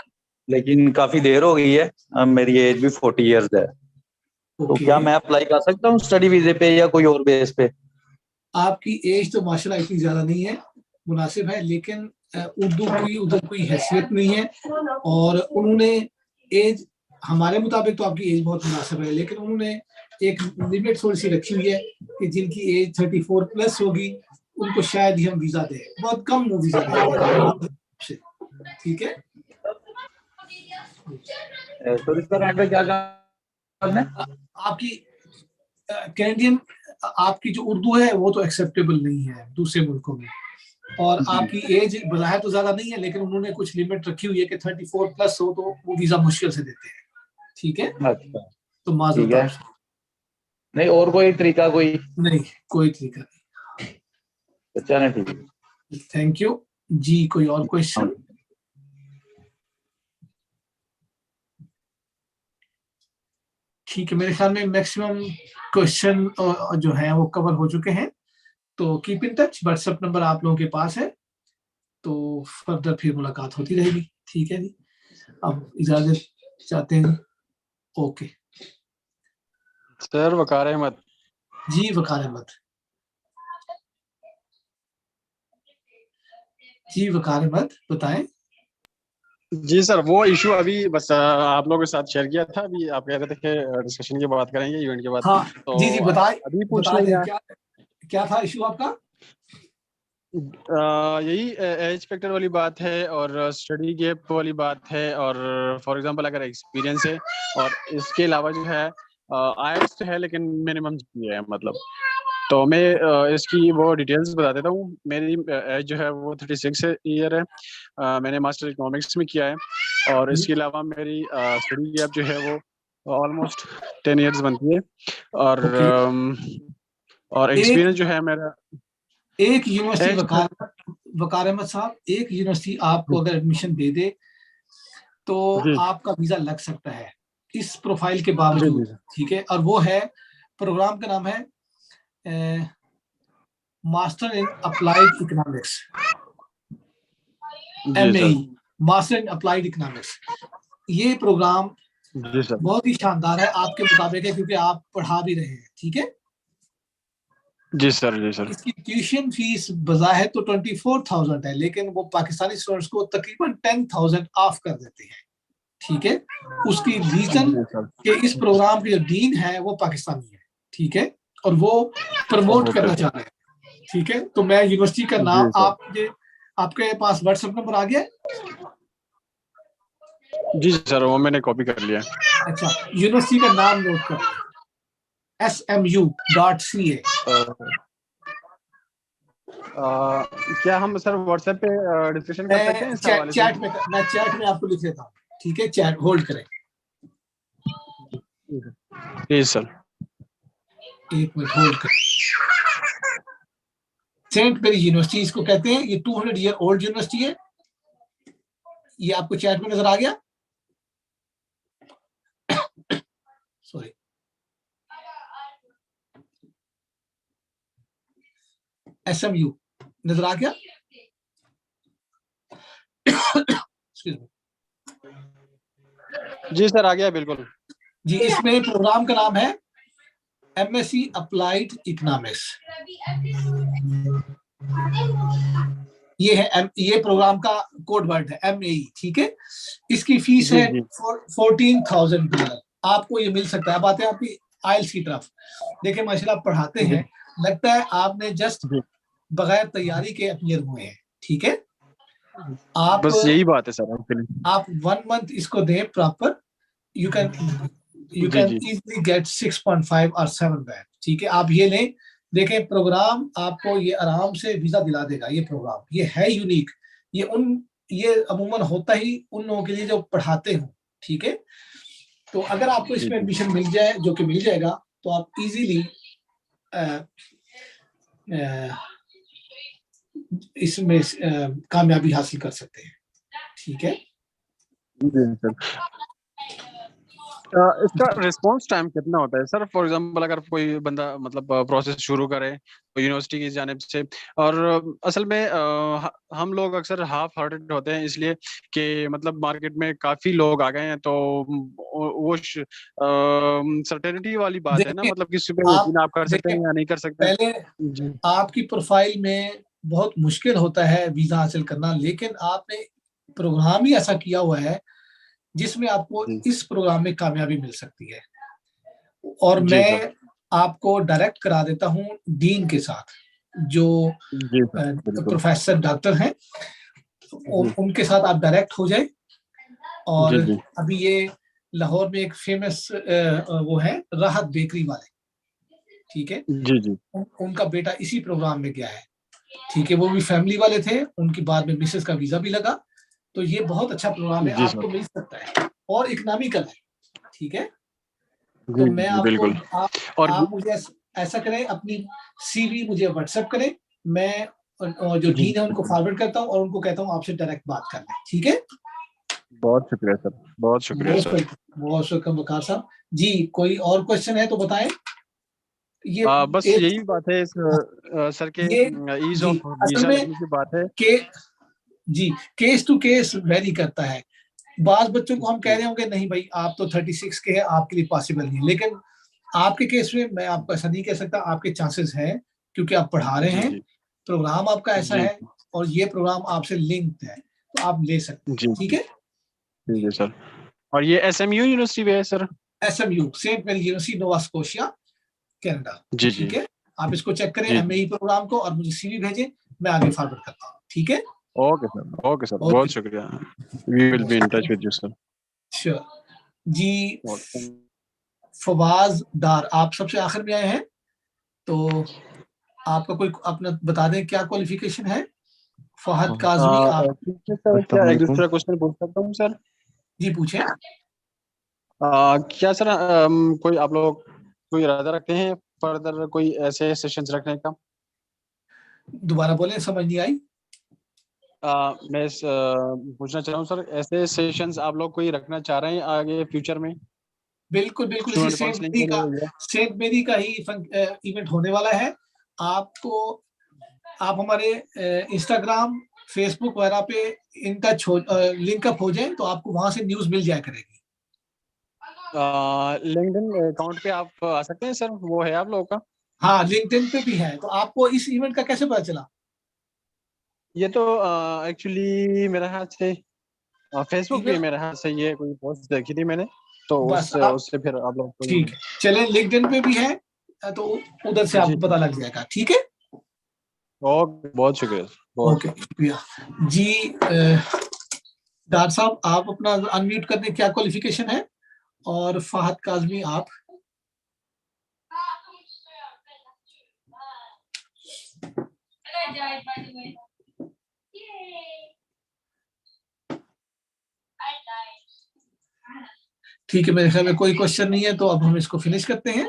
लेकिन काफी देर हो गई है, अब मेरी एज भी 40 इयर्स है, तो क्या मैं अप्लाई कर सकता हूँ स्टडी वीजे पे या कोई और बेस पे? आपकी एज तो माशाल्लाह इतनी ज्यादा नहीं है, मुनासिब है, लेकिन उर्दू की उधर कोई हैसियत नहीं है, और उन्होंने एज हमारे मुताबिक तो आपकी एज बहुत मुनासिब है, लेकिन उन्होंने एक लिमिट थोड़ी सी रखी हुई है कि जिनकी एज 34 प्लस होगी उनको शायद ही हम वीजा दें, बहुत कम वो वीजा देंगे, ठीक है। तो इसका आगे क्या करना है? आपकी कैनेडियन आपकी जो उर्दू है वो तो एक्सेप्टेबल नहीं है दूसरे मुल्कों में, और आपकी एज बज़ाहिर तो ज्यादा नहीं है, लेकिन उन्होंने कुछ लिमिट रखी हुई है कि 34 प्लस हो तो वो वीजा मुश्किल से देते हैं, ठीक है। अच्छा, तो माजूर ठीक है। नहीं और कोई तरीका? कोई नहीं, कोई तरीका नहीं। अच्छा ना, ठीक है, थैंक यू जी। कोई और क्वेश्चन? ठीक है, मेरे ख्याल में मैक्सिमम क्वेश्चन जो है वो कवर हो चुके हैं, तो keep in touch. WhatsApp number आप लोगों के पास है, तो फर्दर फिर मुलाकात होती रहेगी, ठीक है जी। अब इजाजत चाहते हैं। ओके सर, वकार अहमद। जी, वकार अहमद जी, वकार अहमद बताएं। जी सर, वो इशू अभी बस आप लोगों के साथ शेयर किया था, अभी आप कह रहे थे कि डिस्कशन की बात करेंगे इवेंट के बाद। हाँ तो जी जी, बताएं, अभी बता पूछना दें क्या क्या था इशू आपका? यही एज फैक्टर वाली बात है और स्टडी गैप वाली बात है, और फॉर एग्जांपल अगर एक्सपीरियंस है, और इसके अलावा जो है आईएलटीएस है लेकिन मिनिमम है, मतलब तो मैं इसकी वो डिटेल्स बता देता हूँ। मेरी एज जो है वो 36 ईयर है। मैंने मास्टर इकोनॉमिक्स में किया है, और इसके अलावा मेरी स्टडी गैप जो है वो ऑलमोस्ट 10 ईयर्स बनती है, और एक्सपीरियंस जो है मेरा एक यूनिवर्सिटी वकार अहमद साहब, एक यूनिवर्सिटी आपको अगर एडमिशन दे दे तो आपका वीजा लग सकता है इस प्रोफाइल के बावजूद, ठीक है। और वो है, प्रोग्राम का नाम है master in applied economics, MAE, master in applied economics. ये प्रोग्राम बहुत ही शानदार है, आपके मुताबिक है, क्योंकि आप पढ़ा भी रहे हैं, ठीक है। जी सर, जी सर। इसकी ट्यूशन फीस बज़ाहिर तो 24,000 है, लेकिन वो पाकिस्तानी स्टूडेंट्स को तकरीबन 10,000 ऑफ कर देते हैं, ठीक है। उसकी रीजन कि इस प्रोग्राम के जो डीन है वो पाकिस्तानी है, ठीक है, और वो प्रमोट करना चाह रहे हैं, ठीक है। तो मैं यूनिवर्सिटी का नाम आपके पास व्हाट्सएप नंबर आ गया? जी सर, वो मैंने कॉपी कर लिया। अच्छा, यूनिवर्सिटी का नाम नोट कर लें, smu.ca। क्या हम सर व्हाट्सएप पे डिस्कशन कर सकते हैं इस हवाले से? मैं चैट में आपको लिख देता हूँ, ठीक है। चैट होल्ड करें। जी सर, 1 मिनट होल्ड करें। सेंट मेरी यूनिवर्सिटी इसको कहते हैं, ये 200 ईयर ओल्ड यूनिवर्सिटी है। ये आपको चैट में नजर आ गया? सॉरी, SMU नजर आ गया? जी सर, आ गया बिल्कुल जी। इसमें प्रोग्राम का नाम है MSc अप्लाइड इकोनॉमिक्स, ये है ये प्रोग्राम का कोड वर्ड है MAE, ठीक है। इसकी फीस है $14,000। आपको ये मिल सकता है। अब आते हैं आपकी IELTS की तरफ। देखिए माशाल्लाह आप पढ़ाते हैं, लगता है आपने जस्ट बगैर तैयारी के अपीयर हुए हैं, ठीक है। आप बस यही बात है सर एक्चुअली। आप 1 मंथ इसको दें proper, you can easily get 6.5 और 7 बैक, ठीक है। आप ये लें, देखें प्रोग्राम आपको ये आराम से वीजा दिला देगा। ये प्रोग्राम ये है यूनिक, ये अमूमन होता ही उन लोगों के लिए जो पढ़ाते हो, ठीक है। तो अगर आपको इसमें एडमिशन मिल जाए, जो कि मिल जाएगा, तो आप इजीली इसमें कामयाबी हासिल कर सकते हैं, ठीक है। इसका रिस्पॉन्स टाइम कितना होता है सर? फॉर एग्जांपल अगर कोई बंदा मतलब प्रोसेस शुरू करे तो यूनिवर्सिटी की जानिब से, और असल में हम लोग अक्सर हाफ हार्टेड होते हैं इसलिए कि मतलब मार्केट में काफी लोग आ गए हैं, तो वो सर्टेनिटी वाली बात है ना, मतलब किसी पे यकीन आप कर सकते हैं या नहीं कर सकते। पहले आपकी प्रोफाइल में बहुत मुश्किल होता है वीजा हासिल करना, लेकिन आपने प्रोग्राम ही ऐसा किया हुआ है जिसमें आपको इस प्रोग्राम में कामयाबी मिल सकती है। और मैं आपको डायरेक्ट करा देता हूँ डीन के साथ, जो प्रोफेसर डॉक्टर हैं, उनके साथ आप डायरेक्ट हो जाए। और अभी ये लाहौर में एक फेमस वो है राहत बेकरी वाले, ठीक है। उनका बेटा इसी प्रोग्राम में गया है, ठीक है। वो भी फैमिली वाले थे, उनकी बाद में मिसेस का वीजा भी लगा। तो ये बहुत अच्छा प्रोग्राम है, आपको मिल सकता है और इकोनॉमिकल है, ठीक है। तो मैं आपको आप मुझे ऐसा करें, अपनी CV मुझे व्हाट्सएप करें, मैं जो डीन है उनको फॉरवर्ड करता हूँ और उनको कहता हूँ आपसे डायरेक्ट बात कर लें, ठीक है। बहुत शुक्रिया सर, बहुत शुक्रिया सर। बहुत शुक्रिया वकार साहब जी। कोई और क्वेश्चन है तो बताएं। ये बस यही बात है सर के ईज ऑफ वीजा लगने की बात है कि जी केस टू केस वेरी करता है। बाज बच्चों को हम कह रहे होंगे नहीं भाई आप तो 36 के हैं, आपके लिए पॉसिबल नहीं है, लेकिन आपके केस में मैं आपको ऐसा नहीं कह सकता। आपके चांसेस हैं क्योंकि आप पढ़ा रहे हैं, प्रोग्राम आपका ऐसा है और ये प्रोग्राम आपसे लिंक्ड है, तो आप ले सकते हैं, ठीक है। ठीक है सर। और ये SMU यूनिवर्सिटी में है सर? SMU सेंट मेरी यूनिवर्सिटी नोवा स्कोशिया कनाडा, ठीक है। आप इसको चेक करें MAE प्रोग्राम को और मुझे CV भेजें, मैं आगे फॉरवर्ड करता हूँ, ठीक है। ओके सर, बहुत शुक्रिया। We will be in touch with you sir. Sure जी। फवाज डार आप सबसे आखिर में आए हैं, तो आपका कोई अपना बता दें क्या क्वालिफिकेशन है। फहद काजमी आप क्या एक दूसरा क्वेश्चन पूछ सकता हूँ सर? जी पूछें। क्या सर कोई आप लोग कोई इरादा रखते हैं फर्दर कोई ऐसे सेशंस रखने का? दोबारा बोलें, समझ नहीं आई। मैं पूछना चाह रहा हूँ सर, ऐसे सेशंस आप लोग कोई रखना चाह रहे हैं आगे फ्यूचर में? बिल्कुल बिल्कुल, सेंट मेरी का ही इवेंट होने वाला है। आपको आप हमारे इंस्टाग्राम फेसबुक वगैरह पे इन टच हो, लिंकअप हो जाए तो आपको वहां से न्यूज मिल जाया करेगी। लिंक्डइन अकाउंट पे आप आ सकते हैं सर, वो है आप लोगों का? हाँ लिंक्डइन पे भी है। तो आपको इस इवेंट का कैसे पता चला? ये तो एक्चुअली मेरे हाथ से फेसबुक पे मेरे हाथ से ये कोई पोस्ट देखी थी मैंने, तो उससे फिर आप लोग ठीक है चले, लिंक्डइन पे भी है तो उधर से आपको पता लग जाएगा, ठीक है। ओके बहुत शुक्रिया। ओके शुक्रिया जी। डॉक्टर साहब आप अपना अनम्यूट कर दें, क्या क्वालिफिकेशन है, और फहद काजमी आप। ठीक है, मेरे ख्याल में कोई क्वेश्चन नहीं है, तो अब हम इसको फिनिश करते हैं।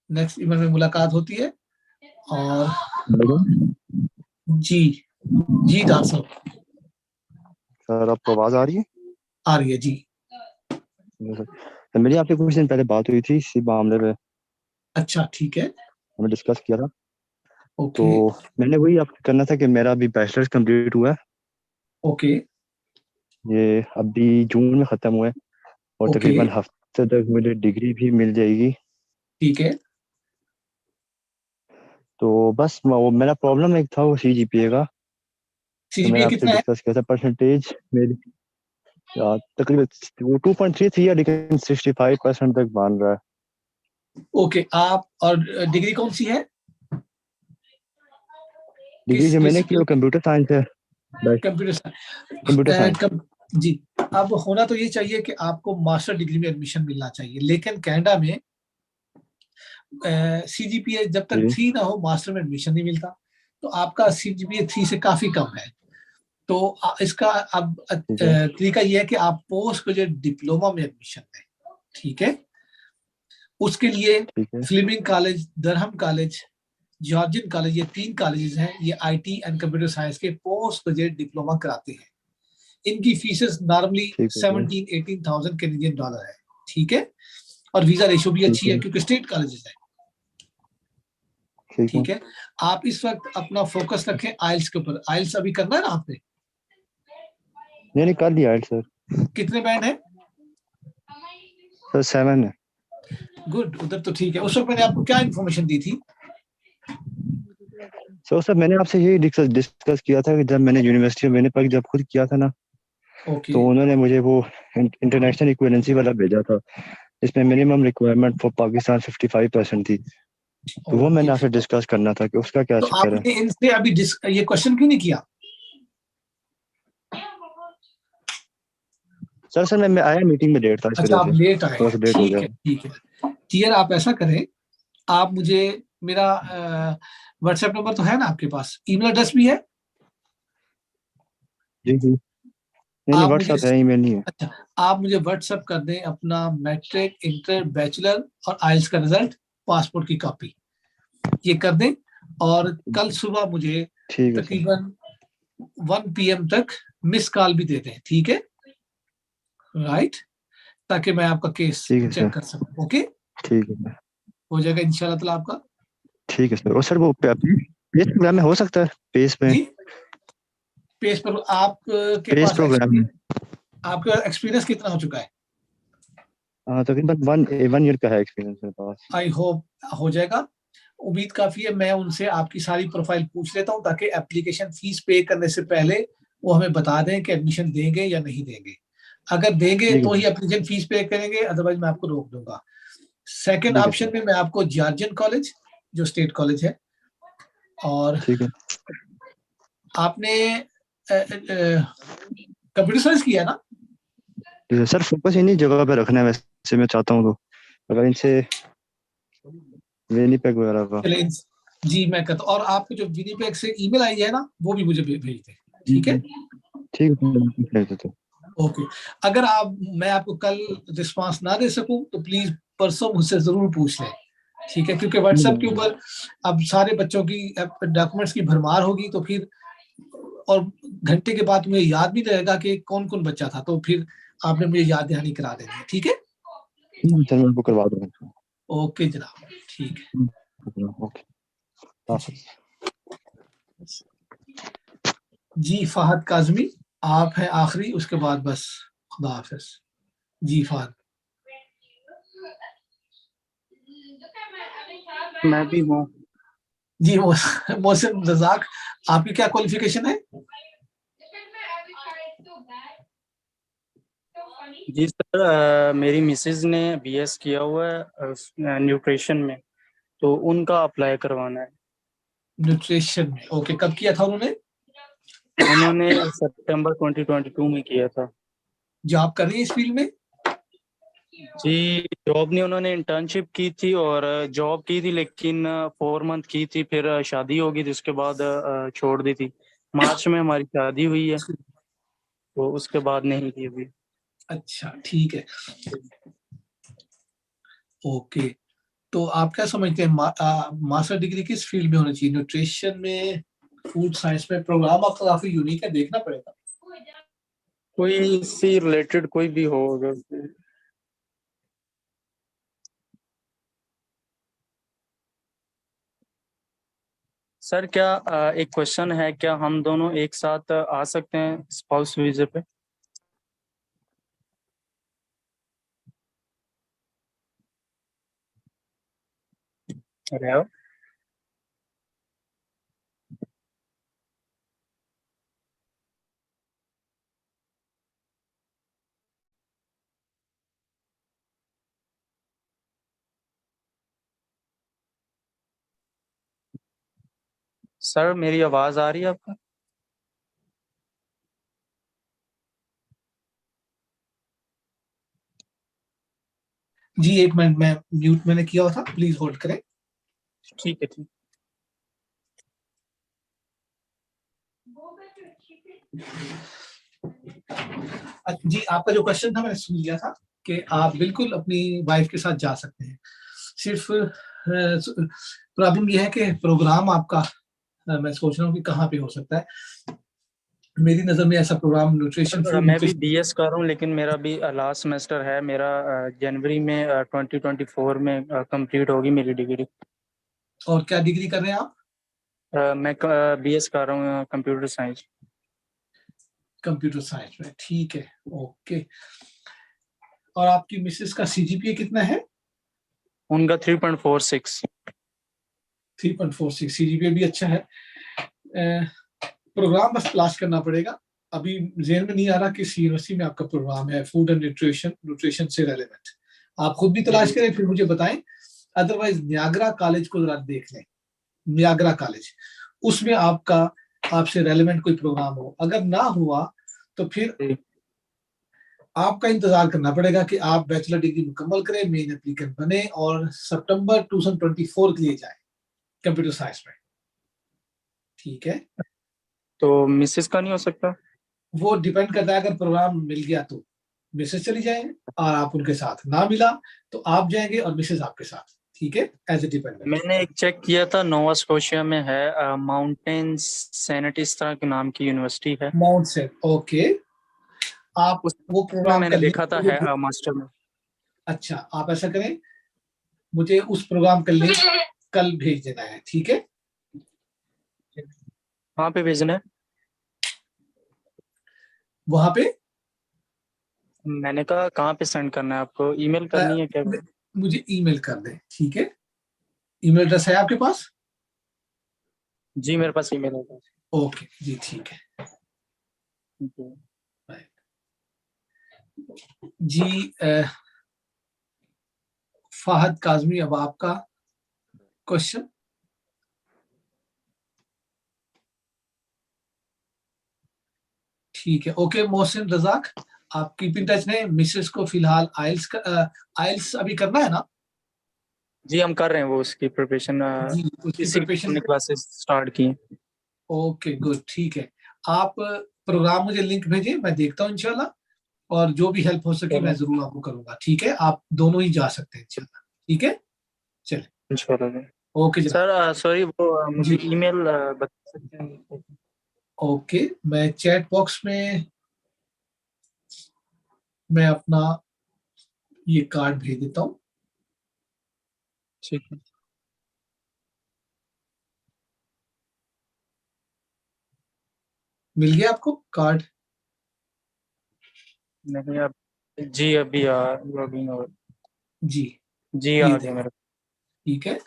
नेक्स्ट इवेंट में मुलाकात होती है। और जी जी डॉक्टर साहब। सर आपको आवाज आ रही है? आ रही है जी। मेरी आपसे कुछ दिन पहले बात हुई थी इसी मामले में। अच्छा ठीक है, हमने डिस्कस किया था। ओके। तो मैंने वही आपको करना था कि मेरा अभी बैचलर्स कंप्लीट हुआ है। ओके। ये अभी जून में खत्म हुआ है और तकरीबन हफ्ते तक मुझे डिग्री भी मिल जाएगी। ठीक है। तो बस वो मेरा प्रॉब्लम एक था वो CGPA का, तो मैंने CGPA आपसे कितना है? डिस्कस किया था। परसेंटेज मेरी तकरीबन वो 2.3 थी, या लेकिन 65% तक मान रहा है। ओके, आप और डिग्री कौन सी है? डिग्री जो मैंने की वो कंप्यूटर साइंस है। Computer computer science. जी। अब होना तो ये चाहिए कि आपको मास्टर डिग्री में एडमिशन मिलना चाहिए, लेकिन कनाडा में CGPA जब तक 3 ना हो मास्टर में एडमिशन नहीं मिलता। तो आपका CGPA 3 से काफी कम है। तो इसका अब तरीका ये है कि आप पोस्ट ग्रेजुएट डिप्लोमा में एडमिशन लें। ठीक है, उसके लिए Fleming college, Durham college, Georgian college, ये 3 कॉलेजेस हैं। ये IT एंड कंप्यूटर साइंस के पोस्ट ग्रेजुएट डिप्लोमा कराते हैं। इनकी फीसेस नॉर्मली 17-18,000 कैनेडियन डॉलर है। ठीक है, और वीजा रेशियो भी अच्छी है क्योंकि स्टेट कॉलेजेस है। ठीक है, आप इस वक्त अपना फोकस रखें आइल्स के ऊपर। आइल्स अभी करना है ना आपने? नहीं कर दिया है सर। कितने बैंड है? सर 7 है। गुड, उधर तो ठीक है। उस वक्त मैंने आपको क्या इन्फॉर्मेशन दी थी? सर मैंने आपसे यही डिस्कस किया था कि जब मैंने यूनिवर्सिटी में विनिपेग जब खुद किया था ना, तो उन्होंने मुझे वो इंटरनेशनल इक्विवेलेंसी वाला भेजा था, इसमें मिनिमम रिक्वायरमेंट फॉर पाकिस्तान 55% थी। तो वो मैंने आपसे डिस्कस करना था कि उसका क्या तो चक्कर है। आपने इनसे अभी ये क्वेश्चन क्यों नहीं किया? सर मैं आया मीटिंग में लेट था, इस अच्छा, वजह आप से लेट आए थोड़ा हैं। सा लेट हो ठीक गया। है, ठीक है। टीयर आप ऐसा करें, आप मुझे मेरा व्हाट्सएप नंबर तो है ना आपके पास? ईमेल एड्रेस भी है? जी नहीं आप मुझे व्हाट्सएप है, ईमेल नहीं है। अच्छा, आप मुझे व्हाट्सएप कर दें अपना मैट्रिक, इंटर, बैचलर और आइल्स का रिजल्ट, पासपोर्ट की कॉपी, ये कर दें। और कल सुबह मुझे तकरीबन 1 PM तक मिस कॉल भी दे दें। ठीक है, राइट, ताकि मैं आपका केस चेक कर सकूं। ओके, ठीक है, हो जाएगा इंशाल्लाह ताला आपका। ठीक है सर। और सर वो पेस प्रोग्राम में हो सकता है? पेस में जी, पेस पर आपके पेस पास प्रोग्राम में आपका एक्सपीरियंस कितना हो चुका है? तकरीबन 1 ईयर का है एक्सपीरियंस मेरे पास। आई होप हो जाएगा, उम्मीद काफी है। मैं उनसे आपकी सारी प्रोफाइल पूछ लेता हूँ ताकि एप्लीकेशन फीस पे करने से पहले वो हमें बता दें कि एडमिशन देंगे या नहीं देंगे। अगर देंगे तो ही एप्लीकेशन फीस पे करेंगे, अदरवाइज मैं आपको रोक दूंगा। सेकंड ऑप्शन में मैं आपको जॉर्जियन कॉलेज, जो स्टेट कॉलेज है, और आपने कंप्यूटर साइंस किया ना? सर फोकस इन्हीं जगह पे रखना है वैसे मैं चाहता हूँ, तो अगर इनसे विनिपेग वगैरह का। जी मैं करता हूँ। और आपको जो विनिपेग से ईमेल आई है ना, वो भी मुझे भेज दें। ठीक है, ठीक है। ओके। अगर मैं आपको कल रिस्पांस ना दे सकूं तो प्लीज परसों मुझसे जरूर पूछ लें। ठीक है, क्योंकि व्हाट्सएप के ऊपर अब सारे बच्चों की डॉक्यूमेंट्स की भरमार होगी, तो फिर और घंटे के बाद मुझे याद भी रहेगा कि कौन कौन बच्चा था, तो फिर आपने मुझे याद दहानी करा देनी है। ठीक है, सर मैं आपको करवा दूंगा। ओके जनाब, ठीक है। ओके। जी फहद काजमी, आप हैं आखिरी, उसके बाद बस खुदा हाफिज। जी फहद। मैं भी हूँ। जी मोहसिन रजाक, आपकी क्या क्वालिफिकेशन है? जी सर, मेरी मिसेज ने BS किया हुआ है न्यूट्रिशन में, तो उनका अप्लाई करवाना है। न्यूट्रिशन में, ओके। कब किया था उन्होंने? उन्होंने सितंबर 2022 में किया था। जॉब कर रही है इस फील्ड में? जी जॉब नहीं, उन्होंने इंटर्नशिप की थी और जॉब की थी, लेकिन 4 मंथ की थी, फिर शादी होगी तो उसके बाद छोड़ दी थी। मार्च में हमारी शादी हुई है, तो उसके बाद नहीं की अभी। अच्छा, ठीक है, ओके। तो आप क्या समझते हैं मास्टर डिग्री किस फील्ड में होनी चाहिए? न्यूट्रिशन में, फूड साइंस में? प्रोग्राम आपका काफी यूनिक है, देखना पड़ेगा। कोई इससे रिलेटेड कोई भी हो अगर। सर क्या एक क्वेश्चन है, क्या हम दोनों एक साथ आ सकते हैं स्पाउस वीजे पे? अरे सर मेरी आवाज आ रही है आपको? जी एक मिनट, मैं म्यूट मैंने किया हुआ था, प्लीज होल्ड करें। ठीक है ठीक। जी आपका जो क्वेश्चन था मैंने सुन लिया था कि आप बिल्कुल अपनी वाइफ के साथ जा सकते हैं। सिर्फ प्रॉब्लम यह है कि प्रोग्राम आपका मैं सोच रहा हूँ कि कहाँ पे हो सकता है। मेरी नजर में ऐसा प्रोग्राम न्यूट्रिशन फूड मैं भी बीएस कर रहा हूँ, लेकिन मेरा भी लास्ट सेमेस्टर है। मेरा जनवरी में 2024 में कंप्लीट होगी मेरी डिग्री। और क्या डिग्री कर रहे हैं आप? मैं बीएस कर रहा हूँ कंप्यूटर साइंस। कंप्यूटर साइंस में, ठीक है, ओके। और आपकी मिसेस का सीजीपीए कितना है? उनका 3.46। 3.46 सीजीपीए भी अच्छा है। प्रोग्राम बस तलाश करना पड़ेगा। अभी जेहन में नहीं आ रहा किस यूनिवर्सिटी में आपका प्रोग्राम है फूड एंड न्यूट्रिशन से रेलेवेंट। आप खुद भी तलाश करें फिर मुझे बताएं। अदरवाइज न्यागरा कॉलेज को जरा देख लें, न्यागरा कॉलेज, उसमें आपसे रेलेवेंट कोई प्रोग्राम हो। अगर ना हुआ तो फिर आपका इंतजार करना पड़ेगा कि आप बैचलर डिग्री मुकम्मल करें, मेन एप्लीकेंट बने और सितंबर 2024 के लिए जाए कंप्यूटर साइंस में। ठीक है, तो मिसेस का नहीं हो सकता? वो डिपेंड करता है। अगर प्रोग्राम मिल गया तो मिसेस चली जाएंगे और आप उनके साथ, ना मिला तो आप जाएंगे और मिसेस आपके साथ। ठीक है, एज ए डिपेंडेंट। मैंने एक चेक किया था, नोवा स्कोशिया में है, माउंटेन सेनेट इस तरह के नाम की यूनिवर्सिटी है। Mount set, okay. आप वो उसमें प्रोग्राम मैंने का देखा था लिंक है मास्टर में। अच्छा, आप ऐसा करें, मुझे उस प्रोग्राम का लिंक कल भेज देना है, ठीक है? कहाँ पे भेजना है? वहां पे मैंने कहा कहाँ पे सेंड करना है आपको? ईमेल करनी है क्या? मुझे ईमेल कर दें, ठीक है? ईमेल एड्रेस है आपके पास? जी मेरे पास ईमेल है। ओके जी, ठीक है जी। फाहद काजमी, अब आपका क्वेश्चन। ठीक है, ओके। मोहसिन रजाक, आप कीप इन टच में। मिसेस को फिलहाल आइल्स अभी करना है ना? जी हम कर रहे हैं वो उसकी प्रिपरेशन, जी उसकी इसी प्रिपरेशन। क्लासेस स्टार्ट की। ओके गुड, ठीक है। आप प्रोग्राम मुझे लिंक भेजिए, मैं देखता हूँ इंशाल्लाह, और जो भी हेल्प हो सके मैं जरूर आपको करूंगा। ठीक है, आप दोनों ही जा सकते हैं इंशाल्लाह। ठीक है, चले। इंशाल्लाह। ओके जनाब। सर सॉरी, वो मुझे जी ईमेल बता सकते हैं? ओके, मैं चैट बॉक्स में मैं अपना ये कार्ड भेज देता हूँ। ठीक है। मिल गया आपको कार्ड? नहीं अब, जी अभी लॉगिन हो। जी जी ये आ गया देखिए, मेरे। ठीक है,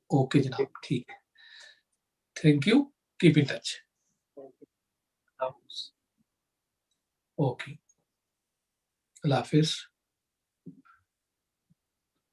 ओके जनाब, ठीक है, thank you, keep in touch. Okay, Allah Hafiz.